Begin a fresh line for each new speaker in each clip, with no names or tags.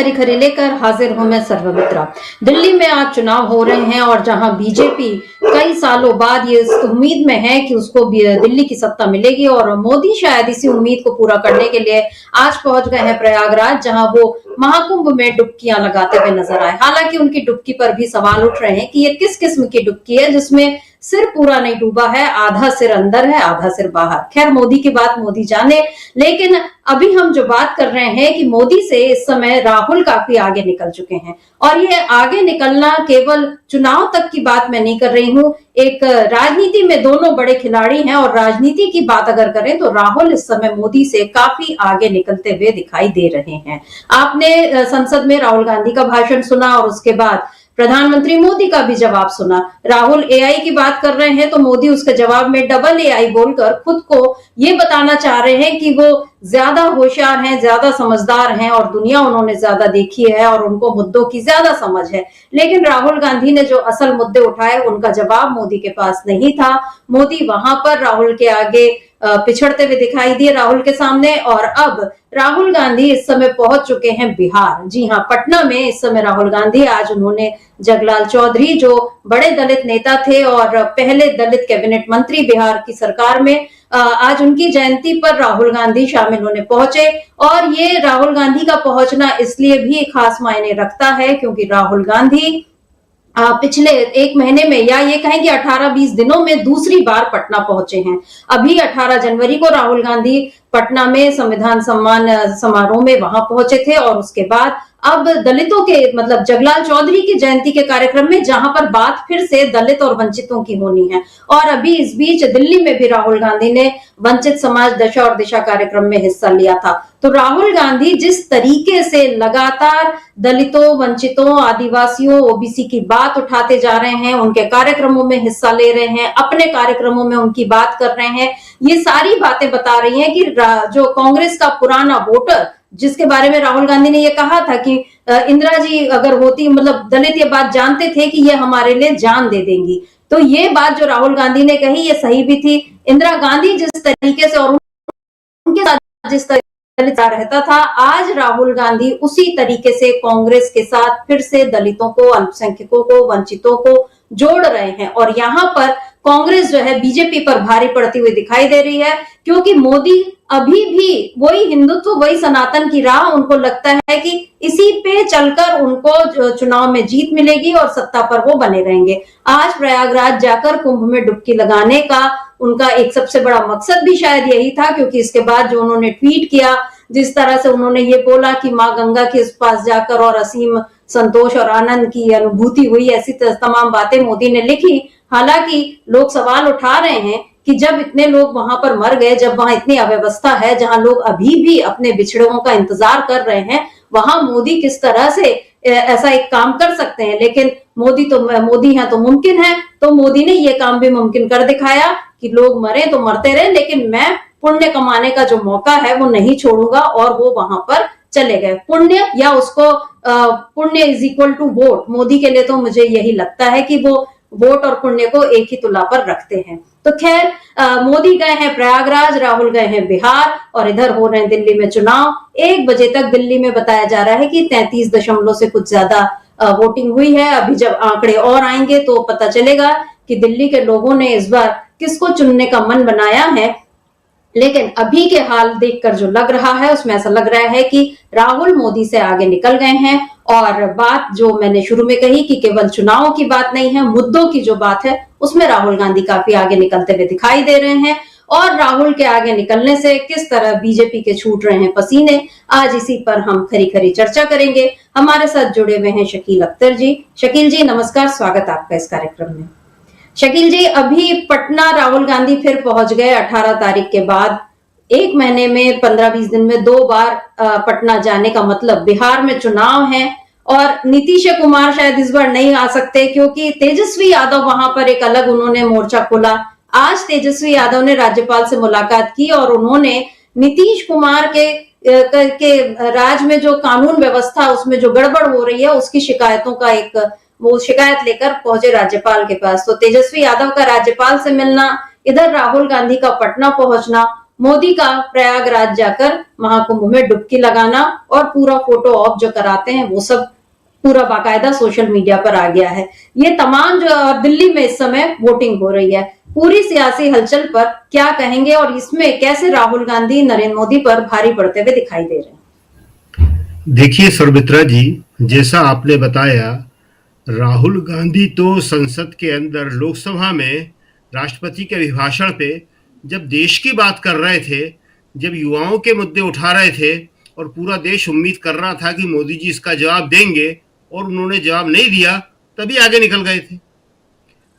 खरी खरी लेकर हाजिर हूं मैं सर्वमित्रा। दिल्ली में आज चुनाव हो रहे हैं और जहां बीजेपी कई सालों बाद ये इस उम्मीद में है कि उसको दिल्ली की सत्ता मिलेगी और मोदी शायद इसी उम्मीद को पूरा करने के लिए आज पहुंच गए हैं प्रयागराज, जहां वो महाकुंभ में डुबकियां लगाते हुए नजर आए। हालांकि उनकी डुबकी पर भी सवाल उठ रहे हैं कि ये किस किस्म की डुबकी है जिसमें सिर पूरा नहीं डूबा है, आधा सिर अंदर है आधा सिर बाहर। खैर, मोदी की बात मोदी जाने, लेकिन अभी हम जो बात कर रहे हैं कि मोदी से इस समय राहुल काफी आगे निकल चुके हैं और ये आगे निकलना केवल चुनाव तक की बात मैं नहीं कर रही हूं। एक राजनीति में दोनों बड़े खिलाड़ी हैं और राजनीति की बात अगर करें तो राहुल इस समय मोदी से काफी आगे निकलते हुए दिखाई दे रहे हैं। आपने संसद में राहुल गांधी का भाषण सुना और उसके बाद प्रधानमंत्री मोदी का भी जवाब सुना। राहुल एआई की बात कर रहे हैं तो मोदी उसके जवाब में डबल एआई बोलकर खुद को ये बताना चाह रहे हैं कि वो ज्यादा होशियार हैं, ज्यादा समझदार हैं और दुनिया उन्होंने ज्यादा देखी है और उनको मुद्दों की ज्यादा समझ है। लेकिन राहुल गांधी ने जो असल मुद्दे उठाए उनका जवाब मोदी के पास नहीं था। मोदी वहां पर राहुल के आगे पिछड़ते हुए दिखाई दिए राहुल के सामने। और अब राहुल गांधी इस समय पहुंच चुके हैं बिहार। जी हां, पटना में इस समय राहुल गांधी, आज उन्होंने जगलाल चौधरी जो बड़े दलित नेता थे और पहले दलित कैबिनेट मंत्री बिहार की सरकार में, आज उनकी जयंती पर राहुल गांधी शामिल होने पहुंचे। और ये राहुल गांधी का पहुंचना इसलिए भी खास मायने रखता है क्योंकि राहुल गांधी पिछले एक महीने में या ये कहें कि 18-20 दिनों में दूसरी बार पटना पहुंचे हैं। अभी 18 जनवरी को राहुल गांधी पटना में संविधान सम्मान समारोह में वहां पहुंचे थे और उसके बाद अब दलितों के मतलब जगलाल चौधरी की जयंती के कार्यक्रम में, जहां पर बात फिर से दलित और वंचितों की होनी है। और अभी इस बीच दिल्ली में भी राहुल गांधी ने वंचित समाज दशा और दिशा कार्यक्रम में हिस्सा लिया था। तो राहुल गांधी जिस तरीके से लगातार दलितों, वंचितों, आदिवासियों, ओबीसी की बात उठाते जा रहे हैं, उनके कार्यक्रमों में हिस्सा ले रहे हैं, अपने कार्यक्रमों में उनकी बात कर रहे हैं, ये सारी बातें बता रही हैं कि जो कांग्रेस का पुराना वोटर, जिसके बारे में राहुल गांधी ने ये कहा था कि इंदिरा जी अगर होती, मतलब दलित ये बात जानते थे कि ये हमारे लिए जान दे देंगी। तो ये बात जो राहुल गांधी ने कही ये सही भी थी। इंदिरा गांधी जिस तरीके से और उनके साथ जिस तरीके रहता था, आज राहुल गांधी उसी तरीके से कांग्रेस के साथ फिर से दलितों को, अल्पसंख्यकों को, वंचितों को जोड़ रहे हैं। और यहाँ पर कांग्रेस जो है बीजेपी पर भारी पड़ती हुई दिखाई दे रही है क्योंकि मोदी अभी भी वही हिंदुत्व, वही सनातन की राह, उनको लगता है कि इसी पे चलकर उनको चुनाव में जीत मिलेगी और सत्ता पर वो बने रहेंगे। आज प्रयागराज जाकर कुंभ में डुबकी लगाने का उनका एक सबसे बड़ा मकसद भी शायद यही था, क्योंकि इसके बाद जो उन्होंने ट्वीट किया, जिस तरह से उन्होंने ये बोला कि माँ गंगा के पास जाकर और असीम संतोष और आनंद की अनुभूति हुई, ऐसी तमाम बातें मोदी ने लिखी। हालांकि लोग सवाल उठा रहे हैं कि जब इतने लोग वहां पर मर गए, जब वहां इतनी अव्यवस्था है, जहां लोग अभी भी अपने बिछड़ों का इंतजार कर रहे हैं, वहां मोदी किस तरह से ऐसा एक काम कर सकते हैं। लेकिन मोदी है तो मुमकिन है, तो मोदी ने ये काम भी मुमकिन कर दिखाया कि लोग मरे तो मरते रहे, लेकिन मैं पुण्य कमाने का जो मौका है वो नहीं छोड़ूंगा। और वो वहां पर चले गए। पुण्य या उसको पुण्य is equal to vote, Modi के लिए तो मुझे यही लगता है कि वो वोट और पुण्य को एक ही तुला पर रखते हैं। तो खैर, मोदी गए हैं प्रयागराज, राहुल गए हैं बिहार और इधर हो रहे हैं दिल्ली में चुनाव। 1 बजे तक दिल्ली में बताया जा रहा है कि 33 दशमलव से कुछ ज्यादा वोटिंग हुई है। अभी जब आंकड़े और आएंगे तो पता चलेगा कि दिल्ली के लोगों ने इस बार किसको चुनने का मन बनाया है। लेकिन अभी के हाल देखकर जो लग रहा है उसमें ऐसा लग रहा है कि राहुल मोदी से आगे निकल गए हैं। और बात जो मैंने शुरू में कही कि केवल चुनावों की बात नहीं है, मुद्दों की जो बात है उसमें राहुल गांधी काफी आगे निकलते हुए दिखाई दे रहे हैं। और राहुल के आगे निकलने से किस तरह बीजेपी के छूट रहे हैं पसीने, आज इसी पर हम खरी खरी चर्चा करेंगे। हमारे साथ जुड़े हुए हैं शकील अख्तर जी। शकील जी नमस्कार, स्वागत आपका इस कार्यक्रम में। शकील जी, अभी पटना राहुल गांधी फिर पहुंच गए 18 तारीख के बाद। 1 महीने में 15-20 दिन में 2 बार पटना जाने का मतलब, बिहार में चुनाव है और नीतीश कुमार शायद इस बार नहीं आ सकते क्योंकि तेजस्वी यादव वहां पर एक अलग उन्होंने मोर्चा खोला। आज तेजस्वी यादव ने राज्यपाल से मुलाकात की और उन्होंने नीतीश कुमार के राज में जो कानून व्यवस्था उसमें जो गड़बड़ हो रही है उसकी शिकायतों का वो शिकायत लेकर पहुंचे राज्यपाल के पास। तो तेजस्वी यादव का राज्यपाल से मिलना, इधर राहुल गांधी का पटना पहुंचना, मोदी का प्रयागराज जाकर महाकुंभ में डुबकी लगाना और पूरा फोटो ऑप जो कराते हैं वो सब पूरा बाकायदा सोशल मीडिया पर आ गया है। ये तमाम जो दिल्ली में इस समय वोटिंग हो रही है, पूरी सियासी हलचल पर क्या कहेंगे और इसमें कैसे राहुल गांधी नरेंद्र मोदी पर भारी पड़ते हुए दिखाई दे रहे हैं?
देखिए सौमित्रा जी, जैसा आपने बताया, राहुल गांधी तो संसद के अंदर लोकसभा में राष्ट्रपति के अभिभाषण पे जब देश की बात कर रहे थे, जब युवाओं के मुद्दे उठा रहे थे और पूरा देश उम्मीद कर रहा था कि मोदी जी इसका जवाब देंगे और उन्होंने जवाब नहीं दिया, तभी आगे निकल गए थे।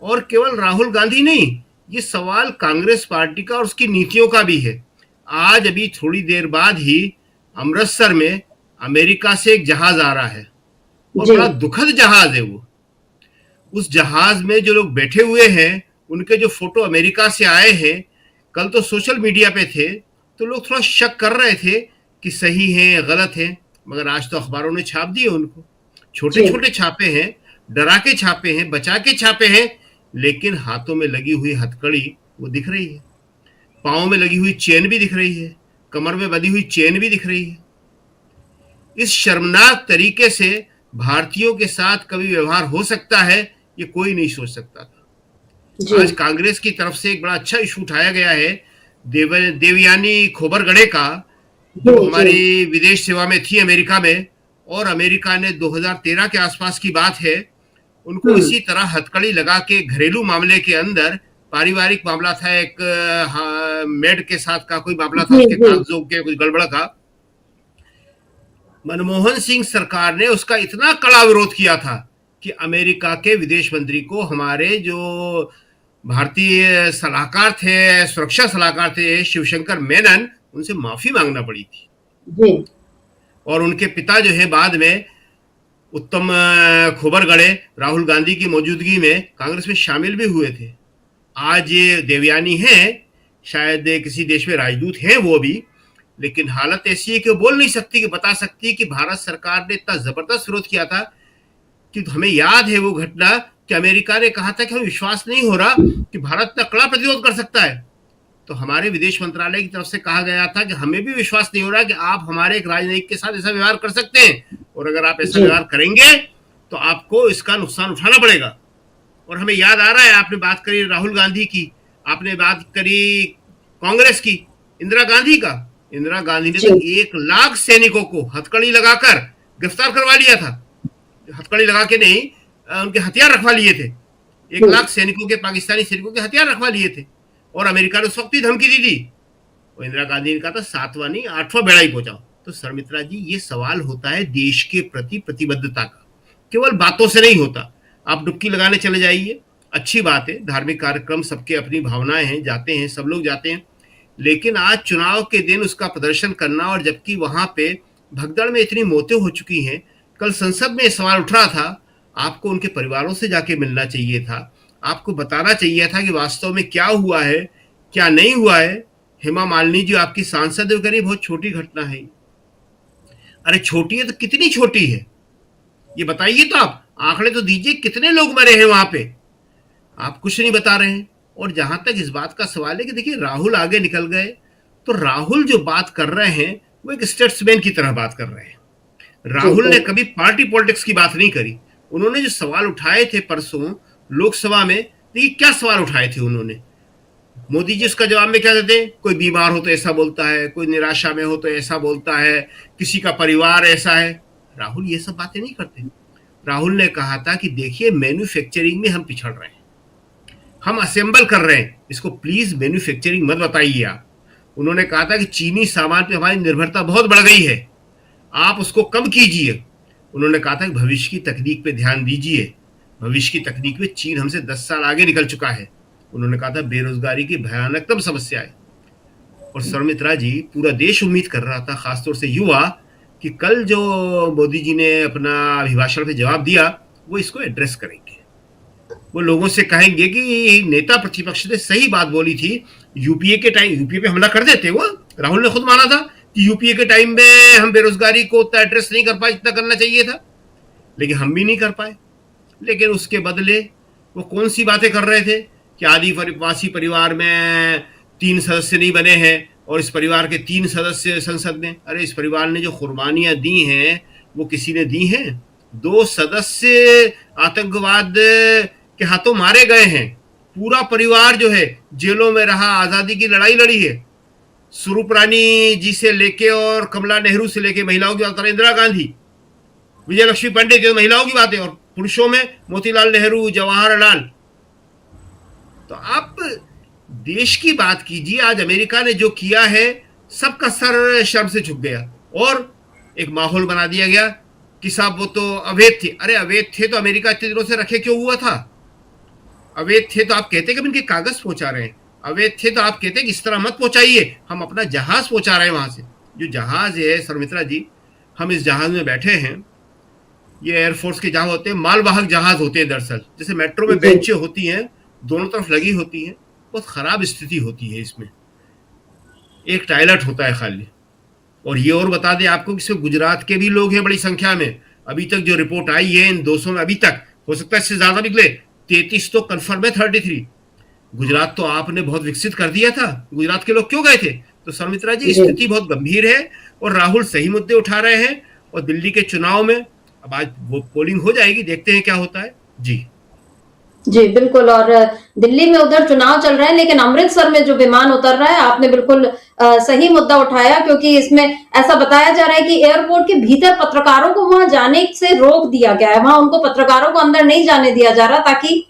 और केवल राहुल गांधी नहीं, ये सवाल कांग्रेस पार्टी का और उसकी नीतियों का भी है। आज अभी थोड़ी देर बाद ही अमृतसर में अमेरिका से एक जहाज आ रहा है और
जी
बड़ा दुखद जहाज है वो। उस जहाज में जो लोग बैठे हुए हैं, उनके जो फोटो अमेरिका से आए हैं, कल तो सोशल मीडिया पे थे, तो लोग थोड़ा शक कर रहे थे कि सही है गलत है, मगर आज तो अखबारों ने छाप दिए उनको। छोटे
जी
छोटे छापे हैं, डरा के छापे हैं, बचा के छापे हैं, लेकिन हाथों में लगी हुई हथकड़ी वो दिख रही है, पाँव में लगी हुई चेन भी दिख रही है, कमर में बंधी हुई चेन भी दिख रही है। इस शर्मनाक तरीके से भारतीयों के साथ कभी व्यवहार हो सकता है, ये कोई नहीं सोच सकता था।
जी
आज कांग्रेस की तरफ से एक बड़ा अच्छा इशू उठाया गया है देवयानी खोबरगड़े का,
जी
जो
जी
हमारी विदेश सेवा में थी अमेरिका में, और अमेरिका ने 2013 के आसपास की बात है, उनको
हम्म
इसी तरह हथकड़ी लगा के घरेलू मामले के अंदर, पारिवारिक मामला था एक, मेड के साथ का कोई मामला था,
जी
उसके
जी
कागजों के कुछ गड़बड़ का, मनमोहन सिंह सरकार ने उसका इतना कड़ा विरोध किया था कि अमेरिका के विदेश मंत्री को हमारे जो भारतीय सलाहकार थे, सुरक्षा सलाहकार थे शिवशंकर मेनन, उनसे माफी मांगना पड़ी थी।
जी
और उनके पिता जो है बाद में उत्तम खोबरगड़े राहुल गांधी की मौजूदगी में कांग्रेस में शामिल भी हुए थे। आज ये देवयानी हैं, शायद किसी देश में राजदूत हैं वो भी, लेकिन हालत ऐसी है कि वो बोल नहीं सकती, कि बता सकती कि भारत सरकार ने इतना जबरदस्त विरोध किया था कि हमें याद है वो घटना कि अमेरिका ने कहा था कि हमें विश्वास नहीं हो रहा कि भारत इतना कड़ा प्रतिरोध कर सकता है। तो हमारे विदेश मंत्रालय की तरफ से कहा गया था कि हमें भी विश्वास नहीं हो रहा कि आप हमारे एक राजनयिक के साथ ऐसा व्यवहार कर सकते हैं, और अगर आप ऐसा
जी
व्यवहार करेंगे तो आपको इसका नुकसान उठाना पड़ेगा। और हमें याद आ रहा है, आपने बात करी राहुल गांधी की, आपने बात करी कांग्रेस की, इंदिरा गांधी का। इंदिरा गांधी ने
जी
तो 1 लाख सैनिकों को हथकड़ी लगाकर गिरफ्तार करवा लिया था। हथकड़ी लगा के नहीं, उनके हथियार रखवा लिए थे। 1 लाख सैनिकों के, पाकिस्तानी सैनिकों के हथियार रखवा लिए थे, और अमेरिका ने उस वक्त भी धमकी दी थी। और इंदिरा गांधी ने कहा था 7वां नहीं 8वां बेड़ा ही पहुंचाओ। तो शर्मित्रा जी, ये सवाल होता है देश के प्रति प्रतिबद्धता का, केवल बातों से नहीं होता। आप डुबकी लगाने चले जाइए, अच्छी बात है, धार्मिक कार्यक्रम सबके अपनी भावनाएं हैं, जाते हैं, सब लोग जाते हैं, लेकिन आज चुनाव के दिन उसका प्रदर्शन करना, और जबकि वहां पे भगदड़ में इतनी मौतें हो चुकी हैं। कल संसद में सवाल उठ रहा था, आपको उनके परिवारों से जाके मिलना चाहिए था, आपको बताना चाहिए था कि वास्तव में क्या हुआ है, क्या नहीं हुआ है। हेमा मालिनी जो आपकी सांसद है, वो कह रही बहुत छोटी घटना है। अरे छोटी है तो कितनी छोटी है, ये बताइए तो, आप आंकड़े तो दीजिए, कितने लोग मरे हैं वहां पे, आप कुछ नहीं बता रहे हैं। और जहां तक इस बात का सवाल है कि देखिए राहुल आगे निकल गए, तो राहुल जो बात कर रहे हैं वो एक स्टेट्समैन की तरह बात कर रहे हैं।
जी
राहुल ने कभी पार्टी पॉलिटिक्स की बात नहीं करी। उन्होंने जो सवाल उठाए थे परसों लोकसभा में, देखिए क्या सवाल उठाए थे उन्होंने। मोदी जी उसका जवाब में क्या देते हैं, कोई बीमार हो तो ऐसा बोलता है, कोई निराशा में हो तो ऐसा बोलता है, किसी का परिवार ऐसा है। राहुल ये सब बातें नहीं करते। राहुल ने कहा था कि देखिए मैन्युफैक्चरिंग में हम पिछड़ रहे हैं, हम असेंबल कर रहे हैं, इसको प्लीज मैन्युफैक्चरिंग मत बताइए आप। उन्होंने कहा था कि चीनी सामान पे हमारी निर्भरता बहुत बढ़ गई है, आप उसको कम कीजिए। उन्होंने कहा था कि भविष्य की तकनीक पे ध्यान दीजिए, भविष्य की तकनीक में चीन हमसे 10 साल आगे निकल चुका है। उन्होंने कहा था बेरोजगारी की भयानकतम समस्या है। और शर्मित्रा जी, पूरा देश उम्मीद कर रहा था, खासतौर से युवा, कि कल जो मोदी जी ने अपना अभिभाषण पे जवाब दिया वो इसको एड्रेस करेंगे, वो लोगों से कहेंगे कि नेता प्रतिपक्ष ने सही बात बोली थी। यूपीए के टाइम, यूपीए पे हमला कर देते, वो राहुल ने खुद माना था कि यूपीए के टाइम में हम बेरोजगारी को उतना एड्रेस नहीं कर पाए जितना करना चाहिए था, लेकिन हम भी नहीं कर पाए। लेकिन उसके बदले वो कौन सी बातें कर रहे थे कि आदिवासी परिवार में 3 सदस्य नहीं बने हैं और इस परिवार के 3 सदस्य संसद में। अरे इस परिवार ने जो कुर्बानियां दी हैं वो किसी ने दी हैं? 2 सदस्य आतंकवाद के हाथों मारे गए हैं। पूरा परिवार जो है जेलों में रहा, आजादी की लड़ाई लड़ी है। स्वरूप रानी जी से लेके और कमला नेहरू से लेके महिलाओं की बात, इंदिरा गांधी, विजय लक्ष्मी पंडित, ये महिलाओं की बात है, और पुरुषों में मोतीलाल नेहरू, जवाहरलाल। तो आप देश की बात कीजिए। आज अमेरिका ने जो किया है सबका सर शर्म से झुक गया और एक माहौल बना दिया गया कि साहब वो तो अवैध थे। अरे अवैध थे तो अमेरिका इतने दिनों से रखे क्यों हुआ था? अवैध थे तो आप कहते कि इनके कागज पहुंचा रहे हैं। अवैध थे तो आप कहते कि इस तरह मत पहुंचाइए, हम अपना जहाज पहुंचा रहे हैं वहां से। जो जहाज है शर्मित्रा जी, हम इस जहाज में बैठे हैं, ये एयरफोर्स के जहाज होते हैं, मालवाहक जहाज होते हैं। दरअसल जैसे मेट्रो में बेंचें होती हैं, दोनों तरफ लगी होती हैं, बहुत खराब स्थिति होती है इसमें। एक टॉयलेट होता है खाली। और ये और बता दें आपको कि इसमें गुजरात के भी लोग हैं बड़ी संख्या में। अभी तक जो रिपोर्ट आई है इन 200 में, अभी तक हो सकता है इससे ज्यादा निकले, 33 तो कंफर्म है, 33। गुजरात तो आपने बहुत विकसित कर दिया था, गुजरात के लोग क्यों गए थे? तो शर्मित्रा जी स्थिति बहुत गंभीर है और राहुल सही मुद्दे उठा रहे हैं। और दिल्ली के चुनाव में अब आज वो पोलिंग हो जाएगी, देखते हैं क्या होता है। जी
जी बिल्कुल। और दिल्ली में उधर चुनाव चल रहे हैं, लेकिन अमृतसर में जो विमान उतर रहा है, आपने बिल्कुल सही मुद्दा उठाया, क्योंकि इसमें ऐसा बताया जा रहा है कि एयरपोर्ट के भीतर पत्रकारों को वहां जाने से रोक दिया गया है। वहां उनको पत्रकारों को अंदर नहीं जाने दिया जा रहा, ताकि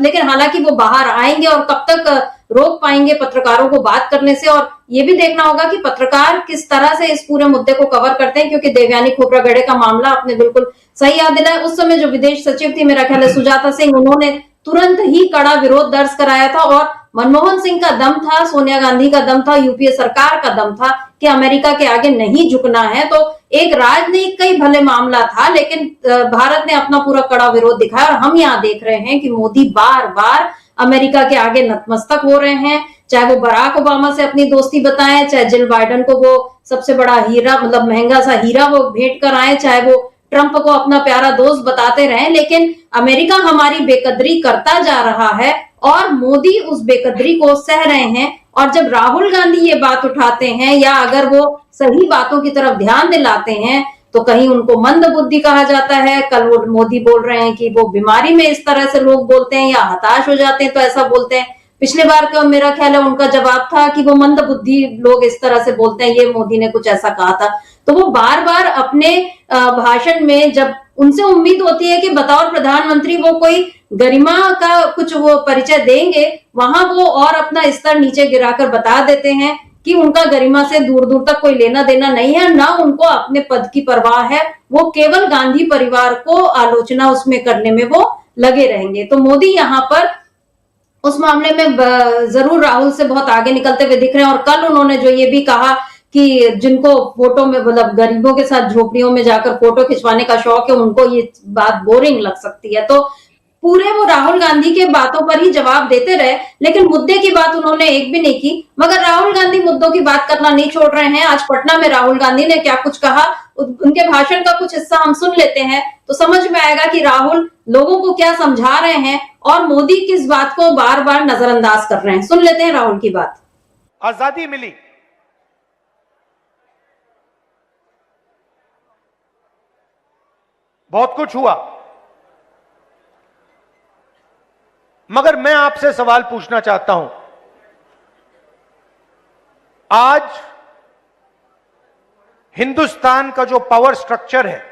लेकिन हालांकि वो बाहर आएंगे और कब तक रोक पाएंगे पत्रकारों को बात करने से। और ये भी देखना होगा कि पत्रकार किस तरह से इस पूरे मुद्दे को कवर करते हैं, क्योंकि देवयानी खोब्रागड़े का मामला आपने बिल्कुल सही याद दिलाया। उस समय जो विदेश सचिव थी, मेरा ख्याल है सुजाता सिंह, उन्होंने तुरंत ही कड़ा विरोध दर्ज कराया था। और मनमोहन सिंह का दम था, सोनिया गांधी का दम था, यूपीए सरकार का दम था कि अमेरिका के आगे नहीं झुकना है। तो एक राजनीतिक कई भले मामला था, लेकिन भारत ने अपना पूरा कड़ा विरोध दिखाया। और हम यहाँ देख रहे हैं कि मोदी बार बार अमेरिका के आगे नतमस्तक हो रहे हैं। चाहे वो बराक ओबामा से अपनी दोस्ती बताएं, चाहे जिल बाइडन को वो सबसे बड़ा हीरा, मतलब महंगा सा हीरा वो भेंट कर आए, चाहे वो ट्रंप को अपना प्यारा दोस्त बताते रहे, लेकिन अमेरिका हमारी बेकदरी करता जा रहा है और मोदी उस बेकदरी को सह रहे हैं। और जब राहुल गांधी ये बात उठाते हैं, या अगर वो सही बातों की तरफ ध्यान दिलाते हैं, तो कहीं उनको मंद बुद्धि कहा जाता है। कल वो मोदी बोल रहे हैं कि वो बीमारी में इस तरह से लोग बोलते हैं या हताश हो जाते हैं तो ऐसा बोलते हैं। पिछले बार का मेरा ख्याल है उनका जवाब था कि वो मंद बुद्धि लोग इस तरह से बोलते हैं, ये मोदी ने कुछ ऐसा कहा था। तो वो बार बार अपने भाषण में, जब उनसे उम्मीद होती है कि बतौर प्रधानमंत्री वो कोई गरिमा का कुछ वो परिचय देंगे, वहां वो और अपना स्तर नीचे गिराकर बता देते हैं कि उनका गरिमा से दूर दूर तक कोई लेना देना नहीं है, ना उनको अपने पद की परवाह है। वो केवल गांधी परिवार को आलोचना उसमें करने में वो लगे रहेंगे। तो मोदी यहाँ पर उस मामले में जरूर राहुल से बहुत आगे निकलते हुए दिख रहे हैं। और कल उन्होंने जो ये भी कहा कि जिनको फोटो में, मतलब गरीबों के साथ झोपड़ियों में जाकर फोटो खिंचवाने का शौक है, उनको ये बात बोरिंग लग सकती है। तो पूरे वो राहुल गांधी के बातों पर ही जवाब देते रहे, लेकिन मुद्दे की बात उन्होंने एक भी नहीं की। मगर राहुल गांधी मुद्दों की बात करना नहीं छोड़ रहे हैं। आज पटना में राहुल गांधी ने क्या कुछ कहा, उनके भाषण का कुछ हिस्सा हम सुन लेते हैं, तो समझ में आएगा कि राहुल लोगों को क्या समझा रहे हैं और मोदी किस बात को बार बार नजरअंदाज कर रहे हैं। सुन लेते हैं राहुल की बात।
आजादी मिली, बहुत कुछ हुआ, मगर मैं आपसे सवाल पूछना चाहता हूं। आज हिंदुस्तान का जो पावर स्ट्रक्चर है,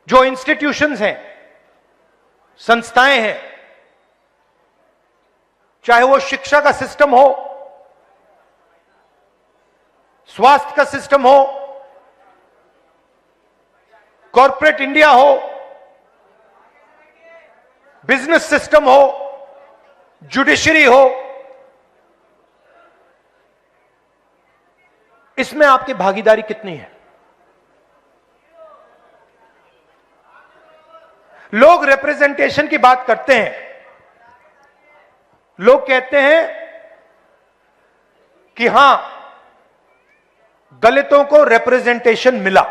जो इंस्टीट्यूशंस हैं, संस्थाएं हैं, चाहे वो शिक्षा का सिस्टम हो, स्वास्थ्य का सिस्टम हो, कॉर्पोरेट इंडिया हो, बिजनेस सिस्टम हो, जुडिशरी हो, इसमें आपकी भागीदारी कितनी है? लोग रिप्रेजेंटेशन की बात करते हैं, लोग कहते हैं कि हां, दलितों को रिप्रेजेंटेशन मिला,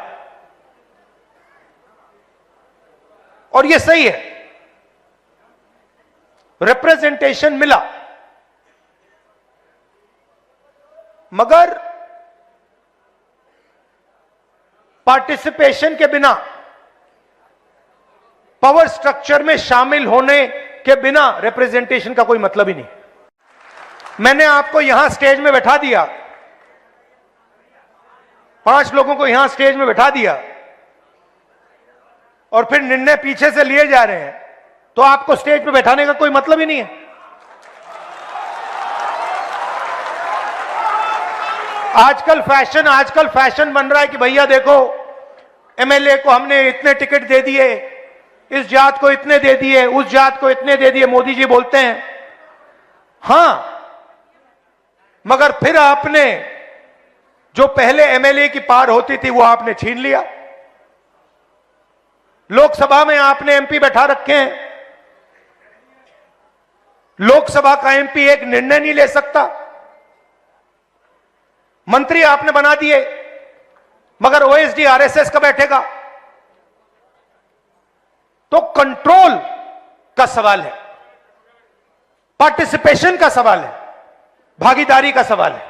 और यह सही है, रिप्रेजेंटेशन मिला, मगर पार्टिसिपेशन के बिना, पावर स्ट्रक्चर में शामिल होने के बिना रिप्रेजेंटेशन का कोई मतलब ही नहीं। मैंने आपको यहां स्टेज में बैठा दिया, 5 लोगों को यहां स्टेज में बैठा दिया और फिर निर्णय पीछे से लिए जा रहे हैं, तो आपको स्टेज पे बैठाने का कोई मतलब ही नहीं है। आजकल फैशन बन रहा है कि भैया देखो, एमएलए को हमने इतने टिकट दे दिए, इस जात को इतने दे दिए, उस जात को इतने दे दिए, मोदी जी बोलते हैं। हां, मगर फिर आपने जो पहले एमएलए की पार होती थी वो आपने छीन लिया। लोकसभा में आपने एमपी बैठा रखे हैं, लोकसभा का एमपी एक निर्णय नहीं ले सकता, मंत्री आपने बना दिए, मगर ओएसडी आरएसएस का बैठेगा। तो कंट्रोल का सवाल है, पार्टिसिपेशन का सवाल है, भागीदारी का सवाल है।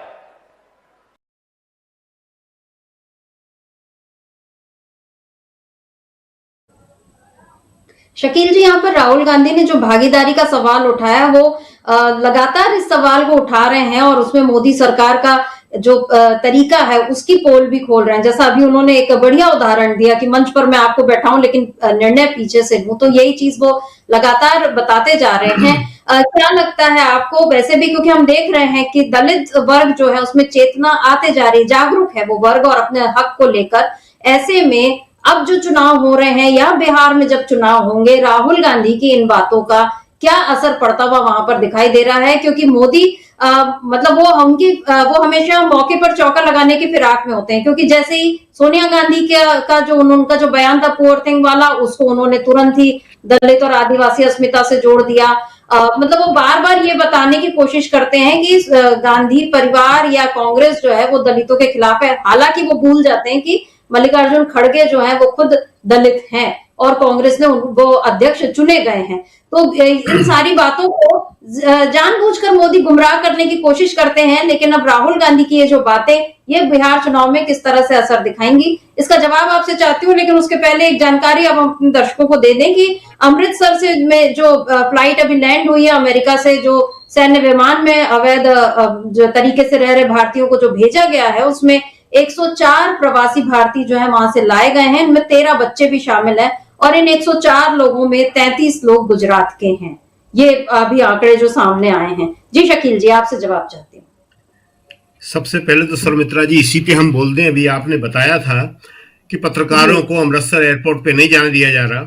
शकील जी, यहाँ पर राहुल गांधी ने जो भागीदारी का सवाल उठाया वो लगातार इस सवाल को उठा रहे हैं और उसमें मोदी सरकार का जो तरीका है उसकी पोल भी खोल रहे हैं। जैसा अभी उन्होंने एक बढ़िया उदाहरण दिया कि मंच पर मैं आपको बैठाऊं लेकिन निर्णय पीछे से लूं, तो यही चीज वो लगातार बताते जा रहे हैं। क्या लगता है आपको वैसे भी, क्योंकि हम देख रहे हैं कि दलित वर्ग जो है उसमें चेतना आते जा रही, जागरूक है वो वर्ग और अपने हक को लेकर, ऐसे में अब जो चुनाव हो रहे हैं या बिहार में जब चुनाव होंगे, राहुल गांधी की इन बातों का क्या असर पड़ता हुआ वहां पर दिखाई दे रहा है? क्योंकि मोदी मतलब वो हमेशा मौके पर चौका लगाने की फिराक में होते हैं, क्योंकि जैसे ही सोनिया गांधी का जो उनका जो बयान था पुअर थिंग वाला, उसको उन्होंने तुरंत ही दलित और आदिवासी अस्मिता से जोड़ दिया। मतलब वो बार बार ये बताने की कोशिश करते हैं कि गांधी परिवार या कांग्रेस जो है वो दलितों के खिलाफ है, हालांकि वो भूल जाते हैं कि मल्लिकार्जुन खड़गे जो है वो खुद दलित हैं और कांग्रेस ने वो अध्यक्ष चुने गए हैं। तो इन सारी बातों को जानबूझकर मोदी गुमराह करने की कोशिश करते हैं, लेकिन अब राहुल गांधी की ये जो बातें ये बिहार चुनाव में किस तरह से असर दिखाएंगी, इसका जवाब आपसे चाहती हूँ। लेकिन उसके पहले एक जानकारी अब हम अपने दर्शकों को दे दें कि अमृतसर से में जो फ्लाइट अभी लैंड हुई है अमेरिका से, जो सैन्य विमान में अवैध जो तरीके से रह रहे भारतीयों को जो भेजा गया है, उसमें 104 प्रवासी भारतीय जो है वहां से लाए गए हैं। इनमें 13 बच्चे भी शामिल हैं और इन 104 लोगों में 33 लोग गुजरात के हैं। ये अभी आंकड़े जो सामने आए हैं। जी शकील जी, आपसे जवाब चाहती हूँ।
सबसे पहले तो सर्मित्रा जी इसी पे हम बोल दें, अभी आपने बताया था कि पत्रकारों को अमृतसर एयरपोर्ट पे नहीं जाने दिया जा रहा।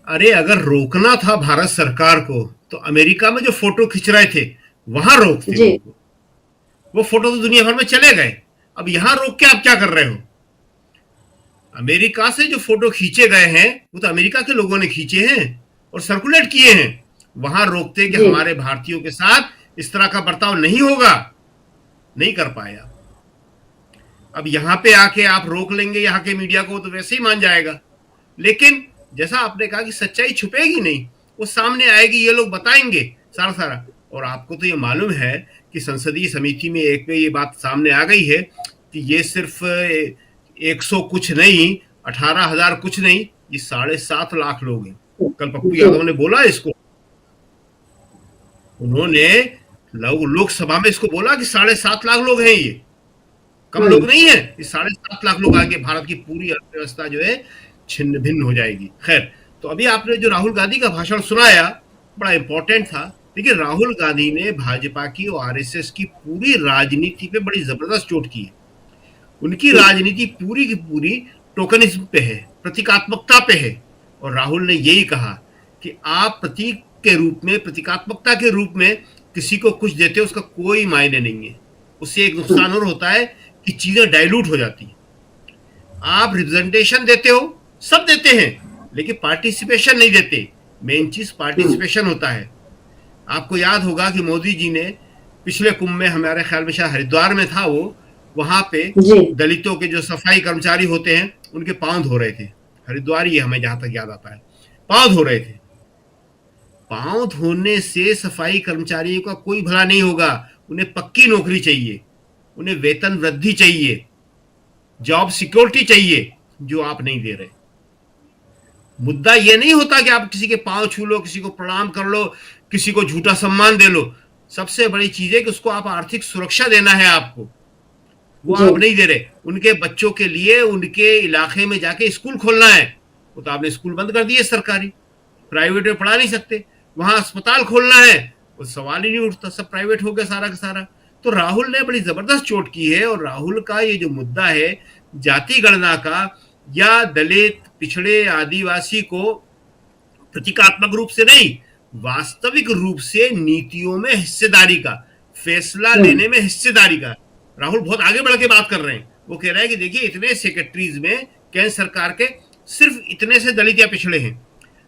अरे अगर रोकना था भारत सरकार को तो अमेरिका में जो फोटो खिंच रहे थे वहां रोकते। वो फोटो तो दुनिया भर में चले गए, अब यहां रोक के आप क्या कर रहे हो? अमेरिका से जो फोटो खींचे गए हैं वो तो अमेरिका के लोगों ने खींचे हैं और सर्कुलेट किए हैं। वहां रोकते कि हमारे भारतीयों के साथ इस तरह का बर्ताव नहीं होगा, नहीं कर पाया। अब यहां पे आके आप रोक लेंगे यहाँ के मीडिया को तो वैसे ही मान जाएगा, लेकिन जैसा आपने कहा कि सच्चाई छुपेगी नहीं, वो सामने आएगी, ये लोग बताएंगे सारा। और आपको तो ये मालूम है कि संसदीय समिति में एक पे ये बात सामने आ गई है कि ये सिर्फ 100 कुछ नहीं, 18,000 कुछ नहीं, ये 7.5 लाख लोग हैं। कल पप्पू यादव ने बोला इसको, उन्होंने लोकसभा में इसको बोला कि 7.5 लाख लोग हैं, ये कम लोग नहीं है। ये 7.5 लाख लोग आगे भारत की पूरी अर्थव्यवस्था जो है छिन्न भिन्न हो जाएगी। खैर, तो अभी आपने जो राहुल गांधी का भाषण सुनाया बड़ा इंपॉर्टेंट था। देखिए, राहुल गांधी ने भाजपा की और आरएसएस की पूरी राजनीति पे बड़ी जबरदस्त चोट की है। उनकी राजनीति पूरी की पूरी टोकनिज्म पे है, प्रतीकात्मकता पे है। और राहुल ने यही कहा कि आप प्रतीक के रूप में, प्रतीकात्मकता के रूप में किसी को कुछ देते हो, उसका कोई मायने नहीं है। उससे एक नुकसान और होता है कि चीजें डाइल्यूट हो जाती हैं। आप रिप्रेजेंटेशन देते हो, सब देते हैं, लेकिन पार्टिसिपेशन नहीं देते। मेन चीज पार्टिसिपेशन होता है। आपको याद होगा कि मोदी जी ने पिछले कुंभ में, हमारे ख्याल में शायद हरिद्वार में था वो, वहां पे दलितों के जो सफाई कर्मचारी होते हैं उनके पांव धो रहे थे। हरिद्वार ही हमें जहां तक याद आता है, पांव धो रहे थे। पांव धोने से सफाई कर्मचारियों का कोई भला नहीं होगा, उन्हें पक्की नौकरी चाहिए, उन्हें वेतन वृद्धि चाहिए, जॉब सिक्योरिटी चाहिए, जो आप नहीं दे रहे। मुद्दा यह नहीं होता कि आप किसी के पांव छू लो, किसी को प्रणाम कर लो, किसी को झूठा सम्मान दे लो। सबसे बड़ी चीज है कि उसको आप आर्थिक सुरक्षा देना है आपको, वो आप नहीं दे रहे। उनके बच्चों के लिए उनके इलाके में जाके स्कूल खोलना है, वो तो आपने स्कूल बंद कर दिए सरकारी, प्राइवेट में पढ़ा नहीं सकते। वहां अस्पताल खोलना है, वो सवाल ही नहीं उठता, सब प्राइवेट हो गया सारा का सारा। तो राहुल ने बड़ी जबरदस्त चोट की है। और राहुल का ये जो मुद्दा है जाति गणना का या दलित, पिछड़े, आदिवासी को प्रतीकात्मक रूप से नहीं, वास्तविक रूप से नीतियों में हिस्सेदारी का, फैसला लेने में हिस्सेदारी का, राहुल बहुत आगे बढ़ के बात कर रहे हैं। वो कह रहे हैं कि देखिए इतने सेक्रेटरीज में केंद्र सरकार के सिर्फ इतने से दलित या पिछड़े हैं।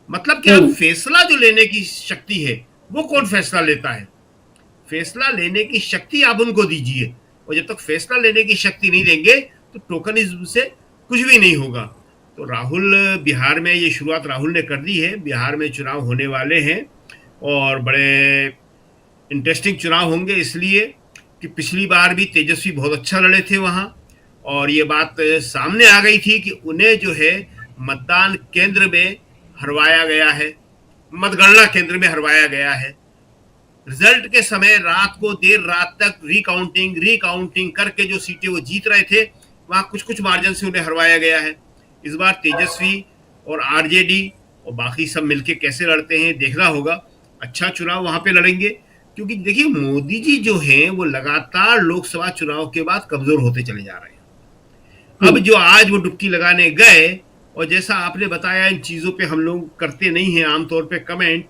मतलब कि आप फैसला जो लेने की शक्ति है, वो कौन फैसला लेता है? फैसला लेने की शक्ति आप उनको दीजिए, और जब तक फैसला लेने की शक्ति नहीं देंगे तो टोकनिज्म से कुछ भी नहीं होगा। तो राहुल, बिहार में ये शुरुआत राहुल ने कर दी है। बिहार में चुनाव होने वाले हैं और बड़े इंटरेस्टिंग चुनाव होंगे, इसलिए कि पिछली बार भी तेजस्वी बहुत अच्छा लड़े थे वहां, और ये बात सामने आ गई थी कि उन्हें जो है मतदान केंद्र में हरवाया गया है, मतगणना केंद्र में हरवाया गया है। रिजल्ट के समय रात को देर रात तक रिकाउंटिंग करके जो सीटें वो जीत रहे थे, वहां कुछ कुछ मार्जिन से उन्हें हरवाया गया है। इस बार तेजस्वी और आरजेडी और बाकी सब मिलके कैसे लड़ते हैं देखना होगा। अच्छा चुनाव वहां पे लड़ेंगे, क्योंकि देखिए मोदी जी जो हैं वो लगातार लोकसभा चुनाव के बाद कमजोर होते चले जा रहे हैं। अब जो आज वो डुबकी लगाने गए, और जैसा आपने बताया, इन चीजों पे हम लोग करते नहीं हैं आमतौर पे कमेंट,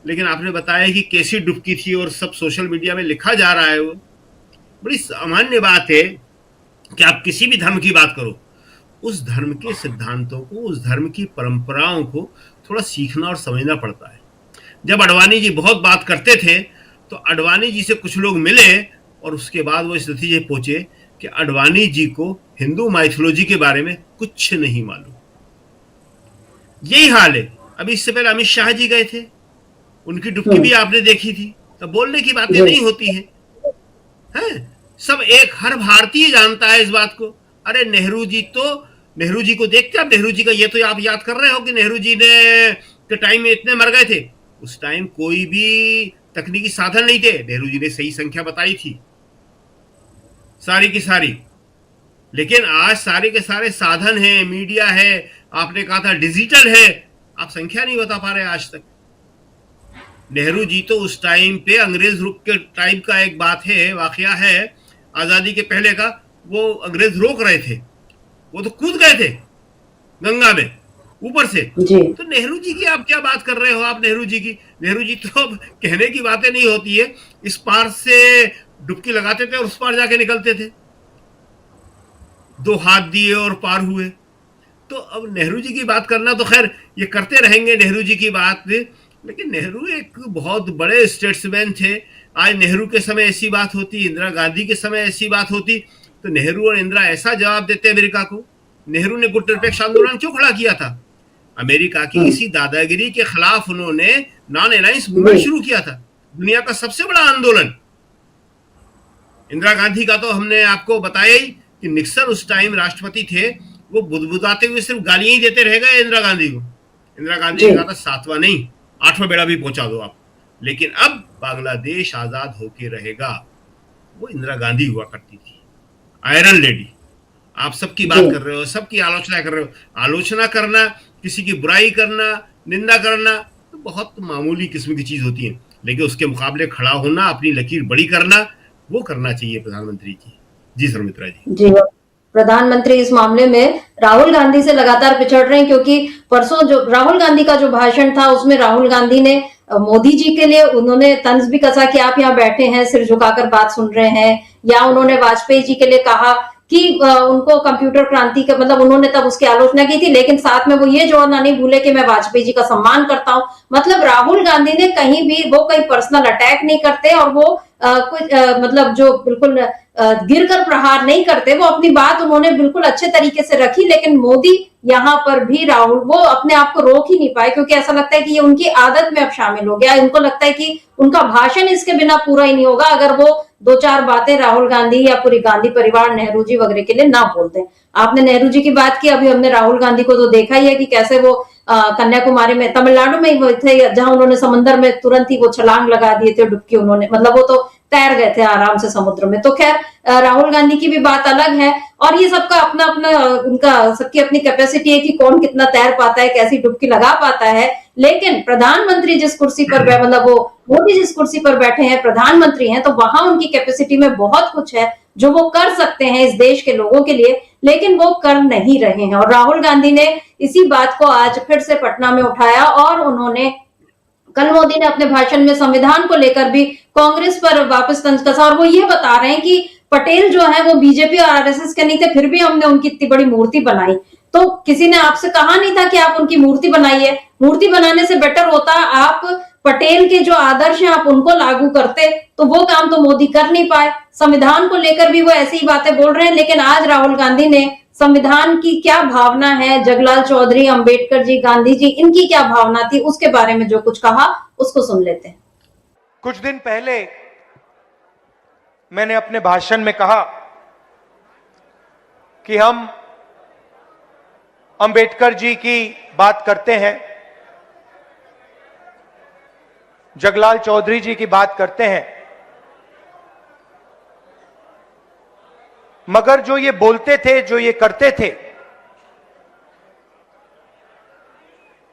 लेकिन आपने बताया कि कैसी डुबकी थी और सब सोशल मीडिया में लिखा जा रहा है। वो बड़ी सामान्य बात है कि आप किसी भी धर्म की बात करो, उस धर्म के सिद्धांतों को, उस धर्म की परंपराओं को थोड़ा सीखना और समझना पड़ता है। जब अडवाणी जी बहुत बात करते थे तो अडवाणी जी से कुछ लोग मिले और उसके बाद वो इस नतीजे पहुंचे कि अडवाणी जी को हिंदू माइथोलॉजी के बारे में कुछ नहीं मालूम। यही हाल है। अभी इससे पहले अमित शाह जी गए थे, उनकी डुबकी भी आपने देखी थी। तो बोलने की बातें नहीं होती हैं, सब एक, हर भारतीय जानता है इस बात को। अरे नेहरू जी को देखते, आप नेहरू जी का ये तो आप याद कर रहे हो कि नेहरू जी ने के टाइम में इतने मर गए थे। उस टाइम कोई भी तकनीकी साधन नहीं थे, नेहरू जी ने सही संख्या बताई थी सारी की सारी। लेकिन आज सारे के सारे साधन हैं, मीडिया है, आपने कहा था डिजिटल है, आप संख्या नहीं बता पा रहे आज तक। नेहरू जी तो उस टाइम पे अंग्रेज रुक के टाइम का एक बात है, वाकया है आजादी के पहले का, वो अंग्रेज रोक रहे थे, वो तो कूद गए थे गंगा में ऊपर से। तो नेहरू जी की आप क्या बात कर रहे हो? आप नेहरू जी तो कहने की बातें नहीं होती है। इस पार से डुबकी लगाते थे और उस पार जाके निकलते थे, 2 हाथ दिए और पार हुए। तो अब नेहरू जी की बात करना तो खैर ये करते रहेंगे नेहरू जी की बात, लेकिन नेहरू एक बहुत बड़े स्टेट्समैन थे। आज नेहरू के समय ऐसी बात होती, इंदिरा गांधी के समय ऐसी बात होती, तो नेहरू और इंदिरा ऐसा जवाब देते अमेरिका को। नेहरू ने गुट निरपेक्ष आंदोलन क्यों खड़ा किया था? अमेरिका की इसी दादागिरी के खिलाफ उन्होंने नॉन अलायंस मूवमेंट शुरू किया था, दुनिया का सबसे बड़ा आंदोलन। इंदिरा गांधी का तो हमने आपको बताया ही कि निक्सन उस टाइम राष्ट्रपति थे, वो बुदबुदाते हुए सिर्फ गालियां ही देते रह गए इंदिरा गांधी को। इंदिरा गांधी ने कहा था 7वां नहीं 8वां बेड़ा भी पहुंचा दो आप, लेकिन अब बांग्लादेश आजाद होके रहेगा। वो इंदिरा गांधी हुआ करती थी, आयरन लेडी। आप सबकी बात कर रहे हो, सबकी आलोचना कर रहे हो। आलोचना करना, किसी की बुराई करना, निंदा करना तो बहुत मामूली किस्म की चीज होती है, लेकिन उसके मुकाबले खड़ा होना, अपनी लकीर बड़ी करना, वो करना चाहिए प्रधानमंत्री जी। जी सर मित्रा जी।
प्रधानमंत्री इस मामले में राहुल गांधी से लगातार पिछड़ रहे हैं, क्योंकि परसों जो राहुल गांधी का जो भाषण था उसमें राहुल गांधी ने मोदी जी के लिए उन्होंने तंज भी कसा कि आप यहाँ बैठे हैं सिर झुकाकर बात सुन रहे हैं, या उन्होंने वाजपेयी जी के लिए कहा कि उनको कंप्यूटर क्रांति का मतलब उन्होंने तब उसकी आलोचना की थी, लेकिन साथ में वो ये जोड़ना नहीं भूले कि मैं वाजपेयी जी का सम्मान करता हूं। मतलब राहुल गांधी ने कहीं भी वो कोई पर्सनल अटैक नहीं करते और वो कुछ मतलब जो बिल्कुल गिरकर प्रहार नहीं करते, वो अपनी बात उन्होंने बिल्कुल अच्छे तरीके से रखी। लेकिन मोदी यहाँ पर भी राहुल वो अपने आप को रोक ही नहीं पाए, क्योंकि ऐसा लगता है कि ये उनकी आदत में अब शामिल हो गया। उनको लगता है कि उनका भाषण इसके बिना पूरा ही नहीं होगा, अगर वो दो चार बातें राहुल गांधी या पूरी गांधी परिवार, नेहरू जी वगैरह के लिए ना बोल दें। आपने नेहरू जी की बात की, अभी हमने राहुल गांधी को तो देखा ही है कि कैसे वो कन्याकुमारी में, तमिलनाडु में ही वो थे, जहां उन्होंने समंदर में तुरंत ही वो छलांग लगा दिए थे, डुबकी उन्होंने, मतलब वो तो तैर गए थे आराम से समुद्र में। तो खैर राहुल गांधी की भी बात अलग है, और ये सबका अपना अपना, उनका सबकी अपनी कैपेसिटी है कि कौन कितना तैर पाता है, कैसी डुबकी लगा पाता है। लेकिन प्रधानमंत्री जिस कुर्सी पर, मतलब वो मोदी जिस कुर्सी पर बैठे हैं, प्रधानमंत्री हैं, तो वहां उनकी कैपेसिटी में बहुत कुछ है जो वो कर सकते हैं इस देश के लोगों के लिए, लेकिन वो कर नहीं रहे हैं। और राहुल गांधी ने इसी बात को आज फिर से पटना में उठाया, और उन्होंने कल मोदी ने अपने भाषण में संविधान को लेकर भी कांग्रेस पर वापस तंज कसा, और वो ये बता रहे हैं कि पटेल जो है वो बीजेपी और आरएसएस के नहीं थे, फिर भी हमने उनकी इतनी बड़ी मूर्ति बनाई। तो किसी ने आपसे कहा नहीं था कि आप उनकी मूर्ति बनाइए। मूर्ति बनाने से बेटर होता आप पटेल के जो आदर्श हैं आप उनको लागू करते, तो वो काम तो मोदी कर नहीं पाए। संविधान को लेकर भी वो ऐसी ही बातें बोल रहे हैं, लेकिन आज राहुल गांधी ने संविधान की क्या भावना है, जगलाल चौधरी, अंबेडकर जी, गांधी जी, इनकी क्या भावना थी, उसके बारे में जो कुछ कहा उसको सुन लेते हैं।
कुछ दिन पहले मैंने अपने भाषण में कहा कि हम अंबेडकर जी की बात करते हैं, जगलाल चौधरी जी की बात करते हैं, मगर जो ये बोलते थे, जो ये करते थे,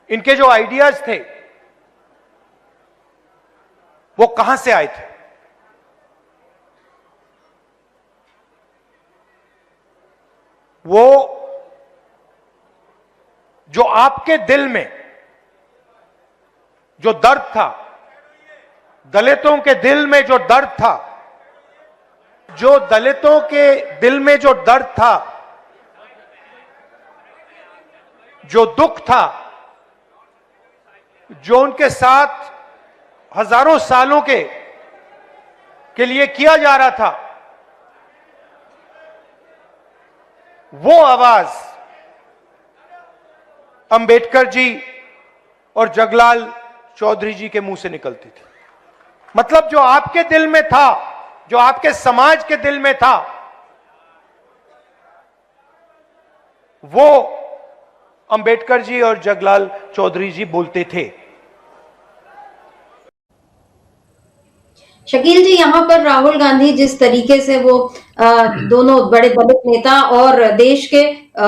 इनके जो आइडियाज थे वो कहां से आए थे? वो जो आपके दिल में जो दर्द था, दलितों के दिल में जो दर्द था, जो दलितों के दिल में जो दर्द था, जो दुख था, जो उनके साथ हजारों सालों के लिए किया जा रहा था, वो आवाज अंबेडकर जी और जगलाल चौधरी जी के मुंह से निकलती थी। मतलब जो आपके दिल में था, जो आपके समाज के दिल में था, वो अंबेडकर जी और जगलाल चौधरी जी बोलते थे।
शकील जी, यहाँ पर राहुल गांधी जिस तरीके से वो दोनों बड़े दलित नेता और देश के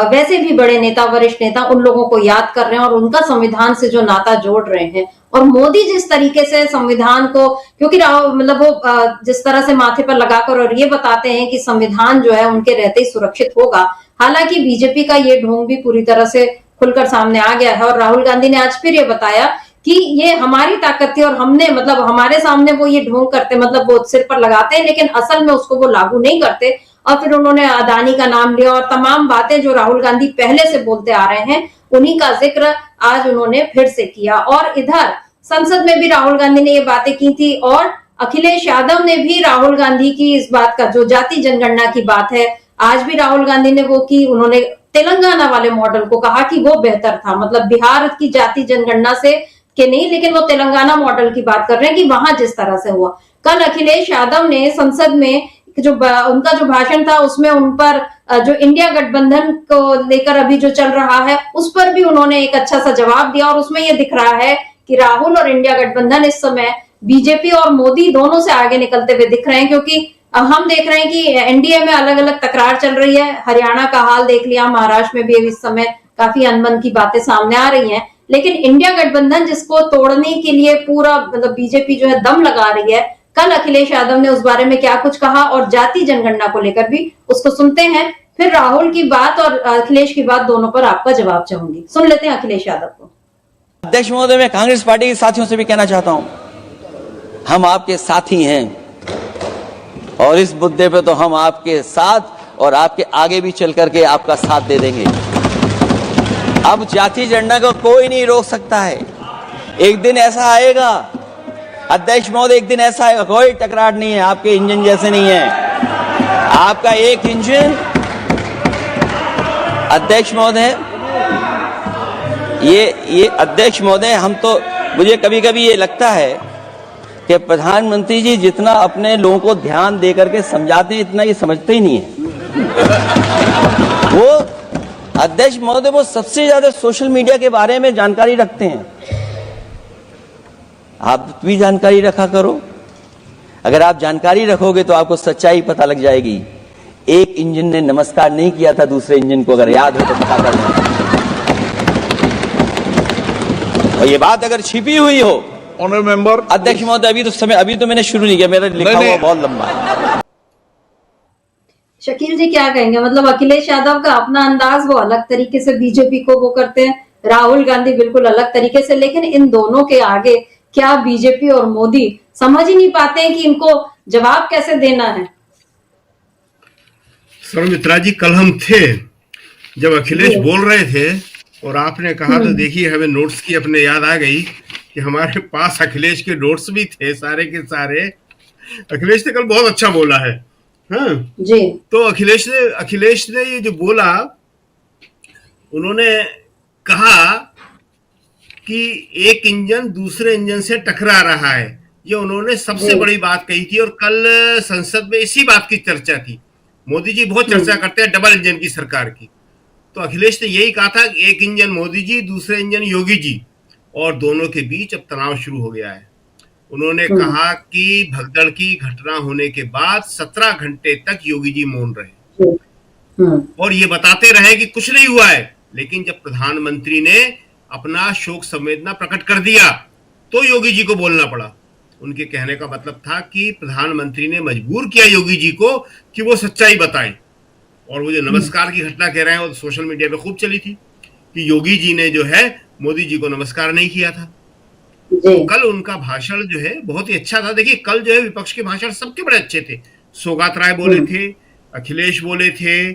वैसे भी बड़े नेता, वरिष्ठ नेता, उन लोगों को याद कर रहे हैं और उनका संविधान से जो नाता जोड़ रहे हैं, और मोदी जिस तरीके से संविधान को, क्योंकि मतलब वो जिस तरह से माथे पर लगाकर और ये बताते हैं कि संविधान जो है उनके रहते ही सुरक्षित होगा। हालांकि बीजेपी का ये ढोंग भी पूरी तरह से खुलकर सामने आ गया है, और राहुल गांधी ने आज फिर ये बताया कि ये हमारी ताकत थी और हमने, मतलब हमारे सामने वो ये ढोंग करते, मतलब वो सिर पर लगाते हैं, लेकिन असल में उसको वो लागू नहीं करते। और फिर उन्होंने अदानी का नाम लिया, और तमाम बातें जो राहुल गांधी पहले से बोलते आ रहे हैं उन्हीं का जिक्र आज उन्होंने फिर से किया। और इधर संसद में भी राहुल गांधी ने ये बातें की थी, और अखिलेश यादव ने भी राहुल गांधी की इस बात का, जो जाति जनगणना की बात है, आज भी राहुल गांधी ने वो की। उन्होंने तेलंगाना वाले मॉडल को कहा कि वो बेहतर था, मतलब बिहार की जाति जनगणना से के नहीं, लेकिन वो तेलंगाना मॉडल की बात कर रहे हैं कि वहां जिस तरह से हुआ। कल अखिलेश यादव ने संसद में जो उनका जो भाषण था उसमें उन पर जो इंडिया गठबंधन को लेकर अभी जो चल रहा है उस पर भी उन्होंने एक अच्छा सा जवाब दिया, और उसमें ये दिख रहा है कि राहुल और इंडिया गठबंधन इस समय बीजेपी और मोदी दोनों से आगे निकलते हुए दिख रहे हैं, क्योंकि हम देख रहे हैं कि एनडीए में अलग अलग तकरार चल रही है। हरियाणा का हाल देख लिया, महाराष्ट्र में भी इस समय काफी अनबन की बातें सामने आ रही हैं, लेकिन इंडिया गठबंधन जिसको तोड़ने के लिए पूरा, मतलब बीजेपी जो है दम लगा रही है, कल अखिलेश यादव ने उस बारे में क्या कुछ कहा, और जाति जनगणना को लेकर भी उसको सुनते हैं। फिर राहुल की बात और अखिलेश की बात, दोनों पर आपका जवाब चाहूंगी। सुन लेते हैं अखिलेश यादव को।
अध्यक्ष महोदय, मैं कांग्रेस पार्टी के साथियों से भी कहना चाहता हूं, हम आपके साथी हैं, और इस मुद्दे पे तो हम आपके साथ और आपके आगे भी चल करके आपका साथ दे देंगे। अब जाति जनगणना को कोई नहीं रोक सकता है। एक दिन ऐसा आएगा अध्यक्ष महोदय, एक दिन ऐसा आएगा, कोई टकरार नहीं है, आपके इंजन जैसे नहीं है, आपका एक इंजन। अध्यक्ष महोदय, ये अध्यक्ष महोदय, हम तो, मुझे कभी कभी ये लगता है कि प्रधानमंत्री जी जितना अपने लोगों को ध्यान दे करके समझाते हैं, इतना ये समझते ही नहीं है। वो अध्यक्ष महोदय वो सबसे ज्यादा सोशल मीडिया के बारे में जानकारी रखते हैं। आप भी जानकारी रखा करो। अगर आप जानकारी रखोगे तो आपको सच्चाई पता लग जाएगी। एक इंजन ने नमस्कार नहीं किया था दूसरे इंजन को, अगर याद हो तो पता कर लें। और ये बात अगर छिपी हुई हो,
ऑनर मेंबर
अध्यक्ष महोदय, अभी तो मैंने शुरू नहीं किया, मेरा लिखा हुआ बहुत लंबा है।
शकील जी क्या कहेंगे? मतलब अखिलेश यादव का अपना अंदाज, वो अलग तरीके से बीजेपी को वो करते हैं, राहुल गांधी बिल्कुल अलग तरीके से, लेकिन इन दोनों के आगे क्या बीजेपी और मोदी समझ ही नहीं पाते हैं कि इनको जवाब कैसे देना है।
सर्वमित्रा जी, कल हम थे जब अखिलेश बोल रहे थे और आपने कहा तो देखिए हमें नोट्स की अपने याद आ गई कि हमारे पास अखिलेश के नोट्स भी थे सारे के सारे। अखिलेश ने कल बहुत अच्छा बोला है। हाँ
जी।
तो अखिलेश ने ये जो बोला, उन्होंने कहा कि एक इंजन दूसरे इंजन से टकरा रहा है, ये उन्होंने सबसे बड़ी बात कही थी। और कल संसद में इसी बात की चर्चा थी। मोदी जी बहुत चर्चा करते हैं डबल इंजन की सरकार की, तो अखिलेश ने यही कहा था कि एक इंजन मोदी जी, दूसरे इंजन योगी जी, और दोनों के बीच अब तनाव शुरू हो गया है। उन्होंने कहा कि भगदड़ की घटना होने के बाद 17 घंटे तक योगी जी मौन रहे और ये बताते रहे कि कुछ नहीं हुआ है, लेकिन जब प्रधानमंत्री ने अपना शोक संवेदना प्रकट कर दिया तो योगी जी को बोलना पड़ा। उनके कहने का मतलब था कि प्रधानमंत्री ने मजबूर किया योगी जी को कि वो सच्चाई बताएं। और वो जो नमस्कार की घटना कह रहे हैं वो सोशल मीडिया पे खूब चली थी कि योगी जी ने जो है मोदी जी को नमस्कार नहीं किया था। कल उनका भाषण जो है बहुत ही अच्छा था। देखिए कल जो है विपक्ष के भाषण सबके बड़े अच्छे थे। सौगात राय बोले थे, अखिलेश बोले थे,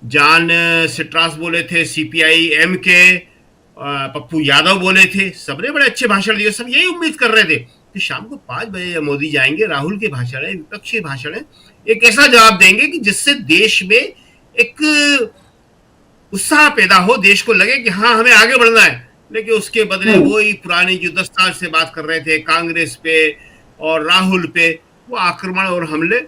जान सिट्रास बोले थे, CPI-M के पप्पू यादव बोले थे, सबने बड़े अच्छे भाषण दिए। सब यही उम्मीद कर रहे थे कि शाम को 5 बजे जब मोदी जाएंगे, राहुल के भाषण है, विपक्ष के भाषण है, एक ऐसा जवाब देंगे कि जिससे देश में एक उत्साह पैदा हो, देश को लगे कि हाँ हमें आगे बढ़ना है। लेकिन उसके बदले वही पुरानी जो 10 साल से बात कर रहे थे कांग्रेस पे और राहुल पे, वो आक्रमण और हमले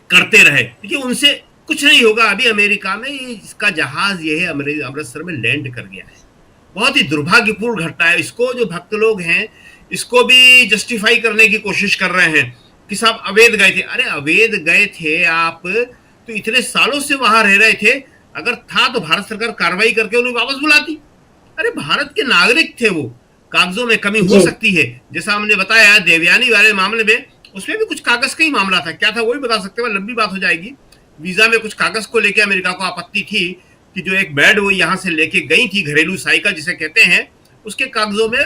करते रहे। देखिए उनसे कुछ नहीं होगा। अभी अमेरिका में इसका जहाज ये है अमृतसर में लैंड कर गया है। बहुत ही दुर्भाग्यपूर्ण घटना है। इसको जो भक्त लोग हैं इसको भी जस्टिफाई करने की कोशिश कर रहे हैं कि साहब अवैध गए थे। अरे अवैध गए थे आप तो इतने सालों से वहां रह रहे थे, अगर था तो भारत सरकार कार्रवाई करके उन्हें वापस बुलाती। अरे भारत के नागरिक थे वो, कागजों में कमी हो सकती है। जैसा हमने बताया देवयानी वाले मामले में, उसमें भी कुछ कागज का ही मामला था। क्या था वो भी बता सकते हैं, लंबी बात हो जाएगी। वीजा में कुछ कागज को लेकर अमेरिका को आपत्ति थी कि जो एक बेड वो यहां से लेके गई थी, घरेलू साइकिल जिसे कहते हैं, उसके कागजों में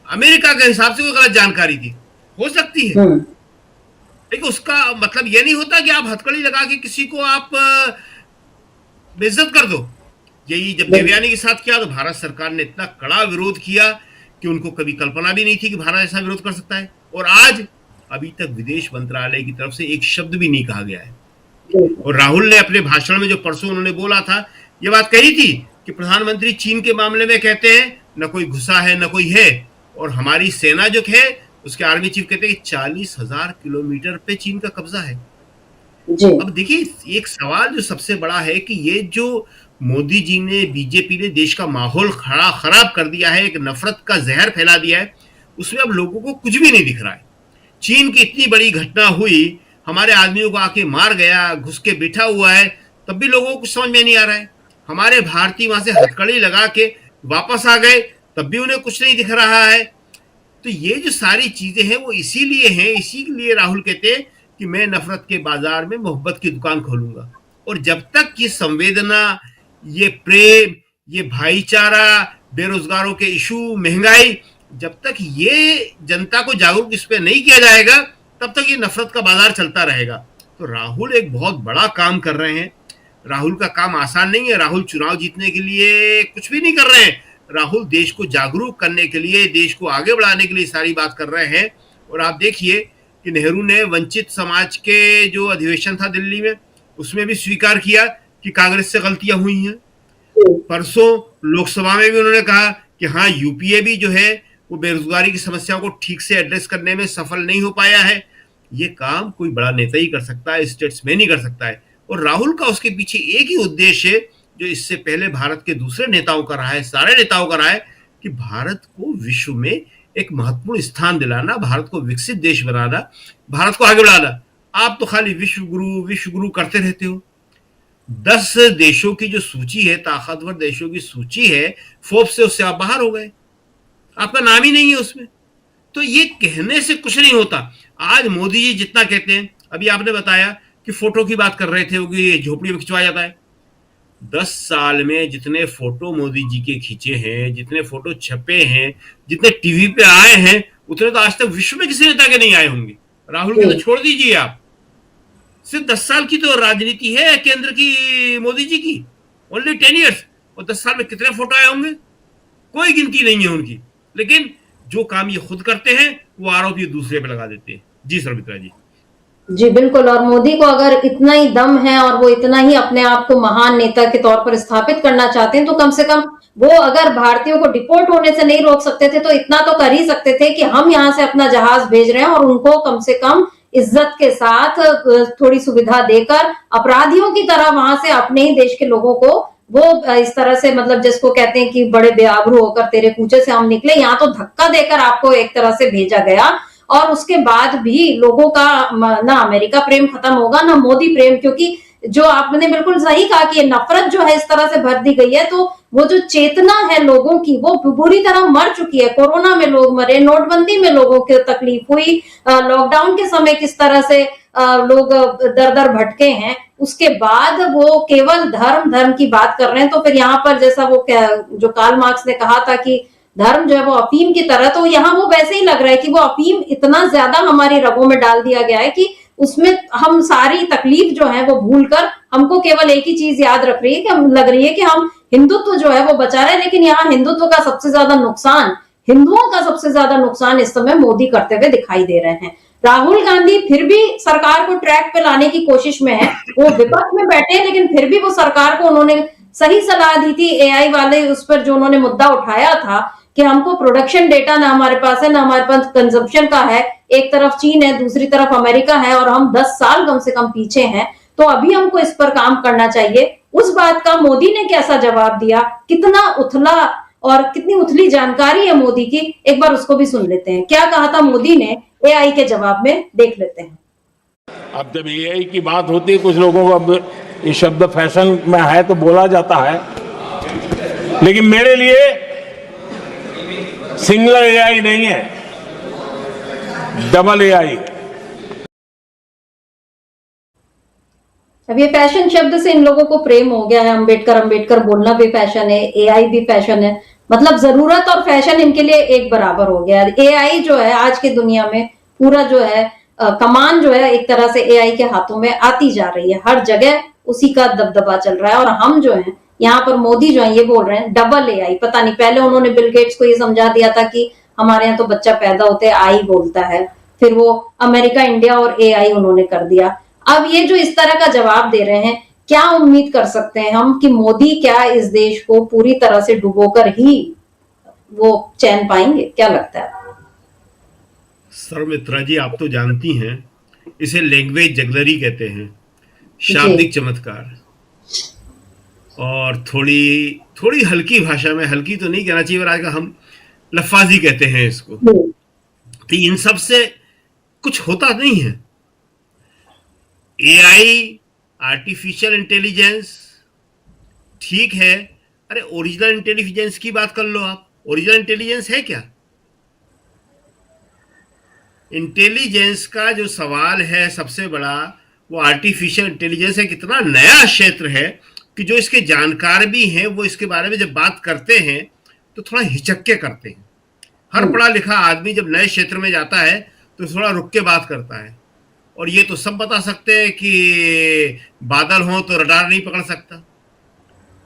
अमेरिका के हिसाब से कोई गलत जानकारी थी, हो सकती है। लेकिन उसका मतलब ये नहीं होता कि आप हथकड़ी लगा के किसी को आप बेइज्जत कर दो। यही जब देवयानी के साथ किया तो भारत सरकार ने इतना कड़ा विरोध किया कि उनको कभी कल्पना भी नहीं थी कि भारत ऐसा विरोध कर सकता है। और आज अभी तक विदेश मंत्रालय की तरफ से एक शब्द भी नहीं कहा गया है। और राहुल ने अपने भाषण में जो परसों उन्होंने बोला था, ये बात कही थी कि प्रधानमंत्री चीन के मामले में कहते हैं न कोई घुसा है न कोई है, और हमारी सेना जो है उसके आर्मी चीफ कहते हैं कि 40,000 किलोमीटर पे चीन का कब्जा है। अब देखिए एक सवाल जो सबसे बड़ा है कि ये जो मोदी जी ने, बीजेपी ने देश का माहौल खराब कर दिया है, एक नफरत का जहर फैला दिया है, उसमें अब लोगों को कुछ भी नहीं दिख रहा है। चीन की इतनी बड़ी घटना हुई, हमारे आदमियों को आके मार गया, घुस के बैठा हुआ है, तब भी लोगों को कुछ समझ में नहीं आ रहा है। हमारे भारतीय वहां से हथकड़ी लगा के वापस आ गए, तब भी उन्हें कुछ नहीं दिख रहा है। तो ये जो सारी चीजें हैं वो इसीलिए हैं, इसीलिए राहुल कहते हैं कि मैं नफरत के बाजार में मोहब्बत की दुकान खोलूंगा। और जब तक ये संवेदना, ये प्रेम, ये भाईचारा, बेरोजगारों के इशू, महंगाई, जब तक ये जनता को जागरूक इस पे नहीं किया जाएगा, तब तक ये नफरत का बाजार चलता रहेगा। तो राहुल एक बहुत बड़ा काम कर रहे हैं। राहुल का काम आसान नहीं है। राहुल चुनाव जीतने के लिए कुछ भी नहीं कर रहे हैं। राहुल देश को जागरूक करने के लिए, देश को आगे बढ़ाने के लिए सारी बात कर रहे हैं। और आप देखिए कि नेहरू ने वंचित समाज के जो अधिवेशन था दिल्ली में, उसमें भी स्वीकार किया कि कांग्रेस से गलतियां हुई हैं। परसों लोकसभा में भी उन्होंने कहा कि हाँ यूपीए भी जो है वो बेरोजगारी की समस्या को ठीक से एड्रेस करने में सफल नहीं हो पाया है। ये काम कोई बड़ा नेता ही कर सकता है, स्टेट्समैन ही कर सकता है। और राहुल का उसके पीछे एक ही उद्देश्य है, जो इससे पहले भारत के दूसरे नेताओं का रहा है, सारे नेताओं का रहा है, कि भारत को विश्व में एक महत्वपूर्ण स्थान दिलाना, भारत को विकसित देश बनाना, भारत को आगे बढ़ाना। आप तो खाली विश्व गुरु करते रहते हो। 10 देशों की जो सूची है, ताकतवर देशों की सूची है फोर्ब्स से, उससे आप बाहर हो गए, आपका नाम ही नहीं है उसमें। तो ये कहने से कुछ नहीं होता। आज मोदी जी जितना कहते हैं, अभी आपने बताया कि फोटो की बात कर रहे थे, वो कि झोपड़ी में खिंचवाया जाता है। 10 साल में जितने फोटो मोदी जी के खींचे हैं, जितने फोटो छपे हैं, जितने टीवी पे आए हैं, उतने तो आज तक विश्व में किसी नेता के नहीं आए होंगे। राहुल की तो छोड़ दीजिए आप, सिर्फ 10 साल की तो राजनीति है केंद्र की, मोदी जी की, ओनली 10 ईयर्स, और 10 साल में कितने फोटो आए होंगे, कोई गिनती नहीं है उनकी। लेकिन जो काम ये खुद करते हैं, वो आरोप ये दूसरे पे लगा देते हैं। जी सर्वमित्रा जी।
जी बिल्कुल। और मोदी को अगर इतना ही दम है और वो इतना ही अपने आप को महान नेता के तौर पर स्थापित करना चाहते हैं, तो कम से कम वो अगर भारतीयों को डिपोर्ट होने से नहीं रोक सकते थे, तो इतना तो कर ही सकते थे कि हम यहाँ से अपना जहाज भेज रहे हैं और उनको कम से कम इज्जत के साथ थोड़ी सुविधा देकर अपराधियों की तरह वहां से अपने ही देश के लोगों को वो इस तरह से, मतलब जिसको कहते हैं कि बड़े बेआबरू होकर तेरे कूचे से हम निकले, यहाँ तो धक्का देकर आपको एक तरह से भेजा गया। और उसके बाद भी लोगों का ना अमेरिका प्रेम खत्म होगा ना मोदी प्रेम, क्योंकि जो आपने बिल्कुल सही कहा कि ये नफरत जो है इस तरह से भर दी गई है, तो वो जो चेतना है लोगों की वो बुरी तरह मर चुकी है। कोरोना में लोग मरे, नोटबंदी में लोगों को तकलीफ हुई, लॉकडाउन के समय किस तरह से लोग दर दर भटके हैं, उसके बाद वो केवल धर्म की बात कर रहे हैं। तो फिर यहाँ पर जैसा वो जो कार्ल मार्क्स ने कहा था कि धर्म जो है वो अफीम की तरह, तो यहाँ वो वैसे ही लग रहा है कि वो अफीम इतना ज्यादा हमारी रगों में डाल दिया गया है कि उसमें हम सारी तकलीफ जो है वो भूलकर हमको केवल एक ही चीज याद रख रही है कि हम लग रही है कि हम हिंदुत्व जो है वो बचा रहे हैं। लेकिन यहाँ हिंदुत्व का सबसे ज्यादा नुकसान, हिंदुओं का सबसे ज्यादा नुकसान इस समय मोदी करते हुए दिखाई दे रहे हैं। राहुल गांधी फिर भी सरकार को ट्रैक पे लाने की कोशिश में है, वो विपक्ष में बैठे हैं, लेकिन फिर भी वो सरकार को उन्होंने सही सलाह दी थी। एआई वाले उस पर जो उन्होंने मुद्दा उठाया था कि हमको प्रोडक्शन डेटा ना हमारे पास है, ना हमारे पास कंजम्पशन का है, एक तरफ चीन है, दूसरी तरफ अमेरिका है, और हम 10 साल कम से कम पीछे हैं, तो अभी हमको इस पर काम करना चाहिए। उस बात का मोदी ने कैसा जवाब दिया, कितना उथला और कितनी उथली जानकारी है मोदी की, एक बार उसको भी सुन लेते हैं। क्या कहा था मोदी ने एआई के जवाब में, देख लेते हैं।
अब जब एआई की बात होती है, कुछ लोगों को अब ये शब्द फैशन में है तो बोला जाता है, लेकिन मेरे लिए सिंगल एआई नहीं है, डबल एआई।
अब ये फैशन शब्द से इन लोगों को प्रेम हो गया है। अंबेडकर बोलना भी फैशन है, एआई भी फैशन है, मतलब जरूरत और फैशन इनके लिए एक बराबर हो गया है। एआई जो है आज की दुनिया में पूरा जो है कमान जो है एक तरह से एआई के हाथों में आती जा रही है, हर जगह उसी का दबदबा चल रहा है। और हम जो है यहाँ पर मोदी जो है ये बोल रहे हैं डबल एआई। पता नहीं, पहले उन्होंने बिल गेट्स को ये समझा दिया था कि हमारे यहाँ तो बच्चा पैदा होते आई बोलता है, फिर वो अमेरिका, इंडिया और एआई उन्होंने कर दिया। अब ये जो इस तरह का जवाब दे रहे हैं, क्या उम्मीद कर सकते हैं हम कि मोदी क्या इस देश को पूरी तरह से डुबोकर ही वो चैन पाएंगे, क्या लगता है?
सर्वमित्रा जी, आप तो जानती हैं इसे लैंग्वेज जगलरी कहते हैं, शाब्दिक चमत्कार, और थोड़ी हल्की भाषा में, हल्की तो नहीं कहना चाहिए पर आजकल हम लफाजी कहते हैं इसको। तो इन सब से कुछ होता नहीं है। एआई, आर्टिफिशियल इंटेलिजेंस ठीक है, अरे ओरिजिनल इंटेलिजेंस की बात कर लो आप। ओरिजिनल इंटेलिजेंस है क्या? इंटेलिजेंस का जो सवाल है सबसे बड़ा, वो आर्टिफिशियल इंटेलिजेंस है। कितना नया क्षेत्र है कि जो इसके जानकार भी हैं वो इसके बारे में जब बात करते हैं तो थोड़ा हिचक के करते हैं। हर पढ़ा लिखा आदमी जब नए क्षेत्र में जाता है तो थोड़ा रुक के बात करता है। और ये तो सब बता सकते हैं कि बादल हो तो रडार नहीं पकड़ सकता,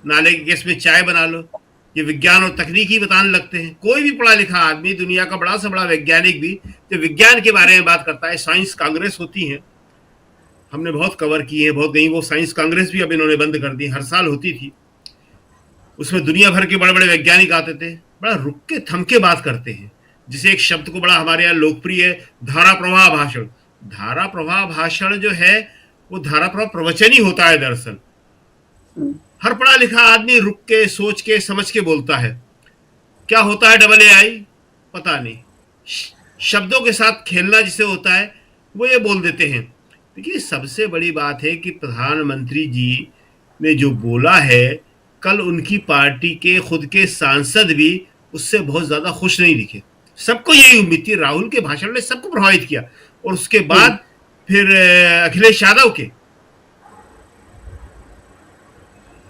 नाले के गैस में चाय बना लो, ये विज्ञान और तकनीक ही बताने लगते हैं। कोई भी पढ़ा लिखा आदमी, दुनिया का बड़ा से बड़ा वैज्ञानिक भी जब विज्ञान के बारे में बात करता है, साइंस कांग्रेस होती है, हमने बहुत कवर की है, बहुत गई। वो साइंस कांग्रेस भी अब इन्होंने बंद कर दी, हर साल होती थी, उसमें दुनिया भर के बड़े बड़े वैज्ञानिक आते थे, बड़ा रुक के थम के बात करते हैं। जिसे एक शब्द को बड़ा हमारे यहाँ लोकप्रिय है, धारा प्रवाह भाषण। धारा प्रवाह भाषण जो है वो धारा प्रवाह प्रवचन ही होता है दरअसल। हर पढ़ा लिखा आदमी रुक के सोच के समझ के बोलता है। क्या होता है डबल AI? पता नहीं। शब्दों के साथ खेलना जिसे होता है वो ये बोल देते हैं। देखिए, सबसे बड़ी बात है कि प्रधानमंत्री जी ने जो बोला है, कल उनकी पार्टी के खुद के सांसद भी उससे बहुत ज्यादा खुश नहीं दिखे। सबको यही उम्मीद थी, राहुल के भाषण ने सबको प्रभावित किया, और उसके बाद फिर अखिलेश यादव के,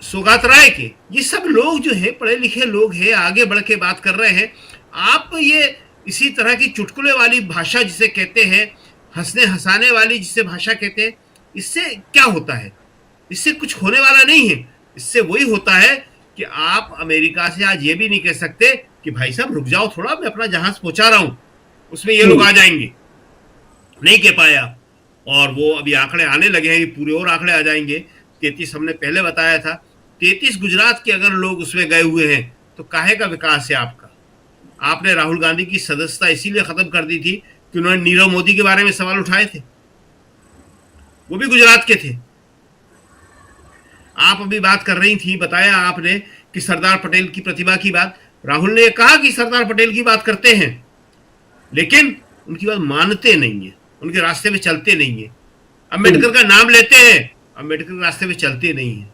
सौगात राय के, ये सब लोग जो है पढ़े लिखे लोग हैं, आगे बढ़ के बात कर रहे हैं। आप ये इसी तरह की चुटकुले वाली भाषा जिसे कहते हैं, हंसने हंसाने वाली जिसे भाषा कहते हैं, इससे क्या होता है? इससे कुछ होने वाला नहीं है। इससे वही होता है कि आप अमेरिका से आज ये भी नहीं कह सकते कि भाई साहब रुक जाओ थोड़ा, मैं अपना जहाज पहुंचा रहा हूं, उसमें ये लोग आ जाएंगे। नहीं कह पाया, और वो अभी आंकड़े आने लगे हैं, ये पूरे और आंकड़े आ जाएंगे। 33 हमने पहले बताया था, 33 गुजरात के अगर लोग उसमें गए हुए हैं तो काहे का विकास है आपका? आपने राहुल गांधी की सदस्यता इसीलिए खत्म कर दी थी कि उन्होंने नीरव मोदी के बारे में सवाल उठाए थे, वो भी गुजरात के थे। आप अभी बात कर रही थी, बताया आपने कि सरदार पटेल की प्रतिभा की बात। राहुल ने कहा कि सरदार पटेल की बात करते हैं, लेकिन उनकी बात मानते नहीं है, उनके रास्ते में चलते नहीं है। अम्बेडकर का नाम लेते हैं, अम्बेडकर के रास्ते में चलते नहीं है।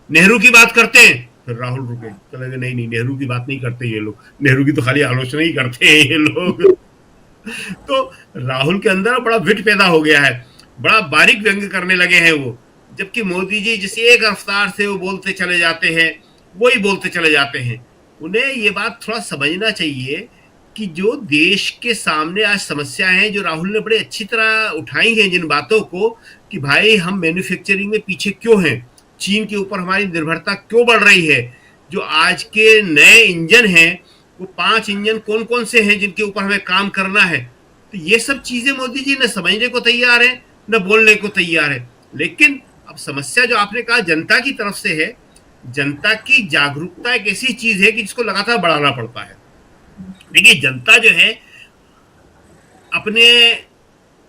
नेहरू की बात करते हैं, फिर राहुल रुके, चले गए, नहीं नेहरू की बात नहीं करते ये लोग, नेहरू की तो खाली आलोचना ही करते हैं ये लोग। तो राहुल के अंदर बड़ा विट पैदा हो गया है, बड़ा बारीक व्यंग्य करने लगे हैं वो, जबकि मोदी जी जिस एक रफ्तार से वो बोलते चले जाते हैं वही बोलते चले जाते हैं। उन्हें ये बात थोड़ा समझना चाहिए कि जो देश के सामने आज समस्याएं हैं, जो राहुल ने बड़े अच्छी तरह उठाई हैं जिन बातों को, कि भाई हम मैन्युफैक्चरिंग में पीछे क्यों हैं, चीन के ऊपर हमारी निर्भरता क्यों बढ़ रही है, जो आज के नए इंजन हैं वो 5 इंजन कौन कौन से हैं जिनके ऊपर हमें काम करना है। तो ये सब चीजें मोदी जी न समझने को तैयार है न बोलने को तैयार है। लेकिन अब समस्या जो आपने कहा जनता की तरफ से है, जनता की जागरूकता एक ऐसी चीज है कि जिसको लगातार बढ़ाना पड़ता है। देखिए, जनता जो है अपने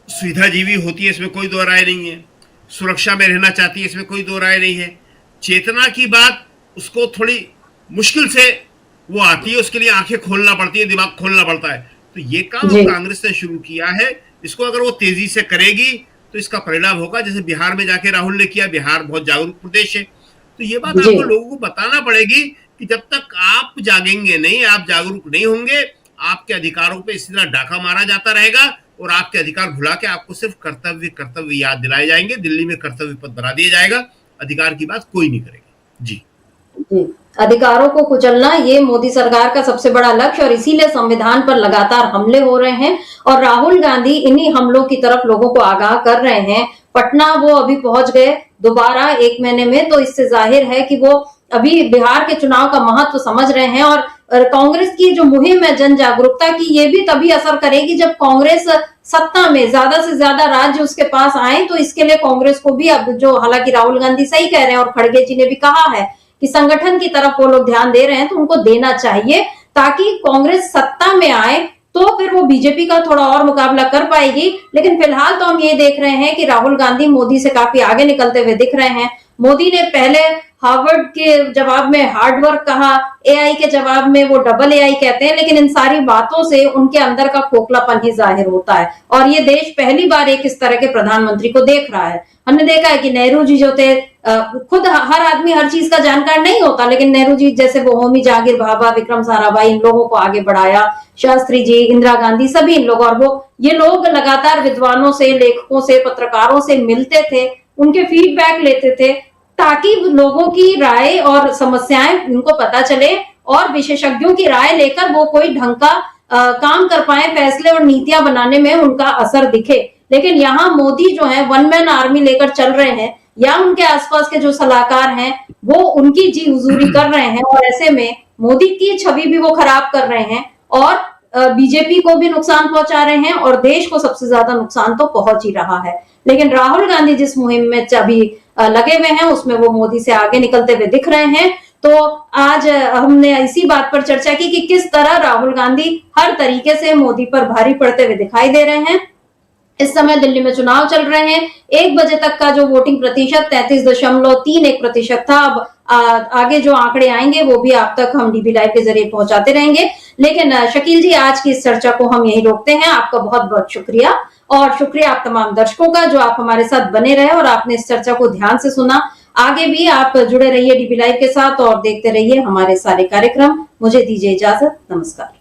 सुविधाजीवी होती है, इसमें कोई दो राय नहीं है, सुरक्षा में रहना चाहती है, इसमें कोई दो राय नहीं है। चेतना की बात उसको थोड़ी मुश्किल से वो आती है, उसके लिए आंखें खोलना पड़ती है, दिमाग खोलना पड़ता है। तो ये काम कांग्रेस ने शुरू किया है, इसको अगर वो तेजी से करेगी तो इसका परिणाम होगा। जैसे बिहार में जाके राहुल ने किया, बिहार बहुत जागरूक प्रदेश है, तो ये बात आपको लोगों को बताना पड़ेगी कि जब तक आप जागेंगे नहीं, आप जागरूक नहीं होंगे, आपके अधिकारों पे इसी तरह डाका मारा जाता रहेगा और आपके अधिकार भुला के आपको सिर्फ कर्तव्य याद दिलाए जाएंगे। दिल्ली में कर्तव्य पद बना दिया जाएगा, अधिकार की बात कोई नहीं करेगा। जी,
अधिकारों को कुचलना ये मोदी सरकार का सबसे बड़ा लक्ष्य, और इसीलिए संविधान पर लगातार हमले हो रहे हैं। और राहुल गांधी इन्हीं हमलों की तरफ लोगों को आगाह कर रहे हैं। पटना वो अभी पहुंच गए दोबारा 1 महीने में, तो इससे जाहिर है कि वो अभी बिहार के चुनाव का महत्व समझ रहे हैं। और कांग्रेस की जो मुहिम है जन जागरूकता की, ये भी तभी असर करेगी जब कांग्रेस सत्ता में ज्यादा से ज्यादा राज्य उसके पास आए। तो इसके लिए कांग्रेस को भी अब, जो हालांकि राहुल गांधी सही कह रहे हैं और खड़गे जी ने भी कहा है कि संगठन की तरफ वो लोग ध्यान दे रहे हैं, तो उनको देना चाहिए ताकि कांग्रेस सत्ता में आए, तो फिर वो बीजेपी का थोड़ा और मुकाबला कर पाएगी। लेकिन फिलहाल तो हम ये देख रहे हैं कि राहुल गांधी मोदी से काफी आगे निकलते हुए दिख रहे हैं। मोदी ने पहले हार्वर्ड के जवाब में हार्ड वर्क कहा, AI के जवाब में वो डबल AI कहते हैं, लेकिन इन सारी बातों से उनके अंदर का खोखलापन ही जाहिर होता है। और ये देश पहली बार एक इस तरह के प्रधानमंत्री को देख रहा है। हमने देखा है कि नेहरू जी जो थे, खुद हर आदमी हर चीज का जानकार नहीं होता, लेकिन नेहरू जी जैसे वो होमी जहांगीर भाभा, विक्रम साराभाई, इन लोगों को आगे बढ़ाया, शास्त्री जी, इंदिरा गांधी, सभी इन लोग। और वो ये लोग लगातार विद्वानों से, लेखकों से, पत्रकारों से मिलते थे, उनके फीडबैक लेते थे, ताकि लोगों की राय और समस्याएं उनको पता चले और विशेषज्ञों की राय लेकर वो कोई ढंग का काम कर पाए, फैसले और नीतियां बनाने में उनका असर दिखे। लेकिन यहाँ मोदी जो है 1 मैन आर्मी लेकर चल रहे हैं, या उनके आसपास के जो सलाहकार हैं वो उनकी जी हुजूरी कर रहे हैं, और ऐसे में मोदी की छवि भी वो खराब कर रहे हैं और बीजेपी को भी नुकसान पहुंचा रहे हैं, और देश को सबसे ज्यादा नुकसान तो पहुंच ही रहा है। लेकिन राहुल गांधी जिस मुहिम में अभी लगे हुए हैं उसमें वो मोदी से आगे निकलते हुए दिख रहे हैं। तो आज हमने इसी बात पर चर्चा की कि किस तरह राहुल गांधी हर तरीके से मोदी पर भारी पड़ते हुए दिखाई दे रहे हैं। इस समय दिल्ली में चुनाव चल रहे हैं। 1 बजे तक का जो वोटिंग प्रतिशत 33.31% था, अब आगे जो आंकड़े आएंगे वो भी आप तक हम डीबी लाइव के जरिए पहुंचाते रहेंगे। लेकिन शकील जी, आज की इस चर्चा को हम यही रोकते हैं। आपका बहुत बहुत शुक्रिया, और शुक्रिया आप तमाम दर्शकों का जो आप हमारे साथ बने रहे और आपने इस चर्चा को ध्यान से सुना। आगे भी आप जुड़े रहिए डीबी लाइव के साथ और देखते रहिए हमारे सारे कार्यक्रम। मुझे दीजिए इजाजत, नमस्कार।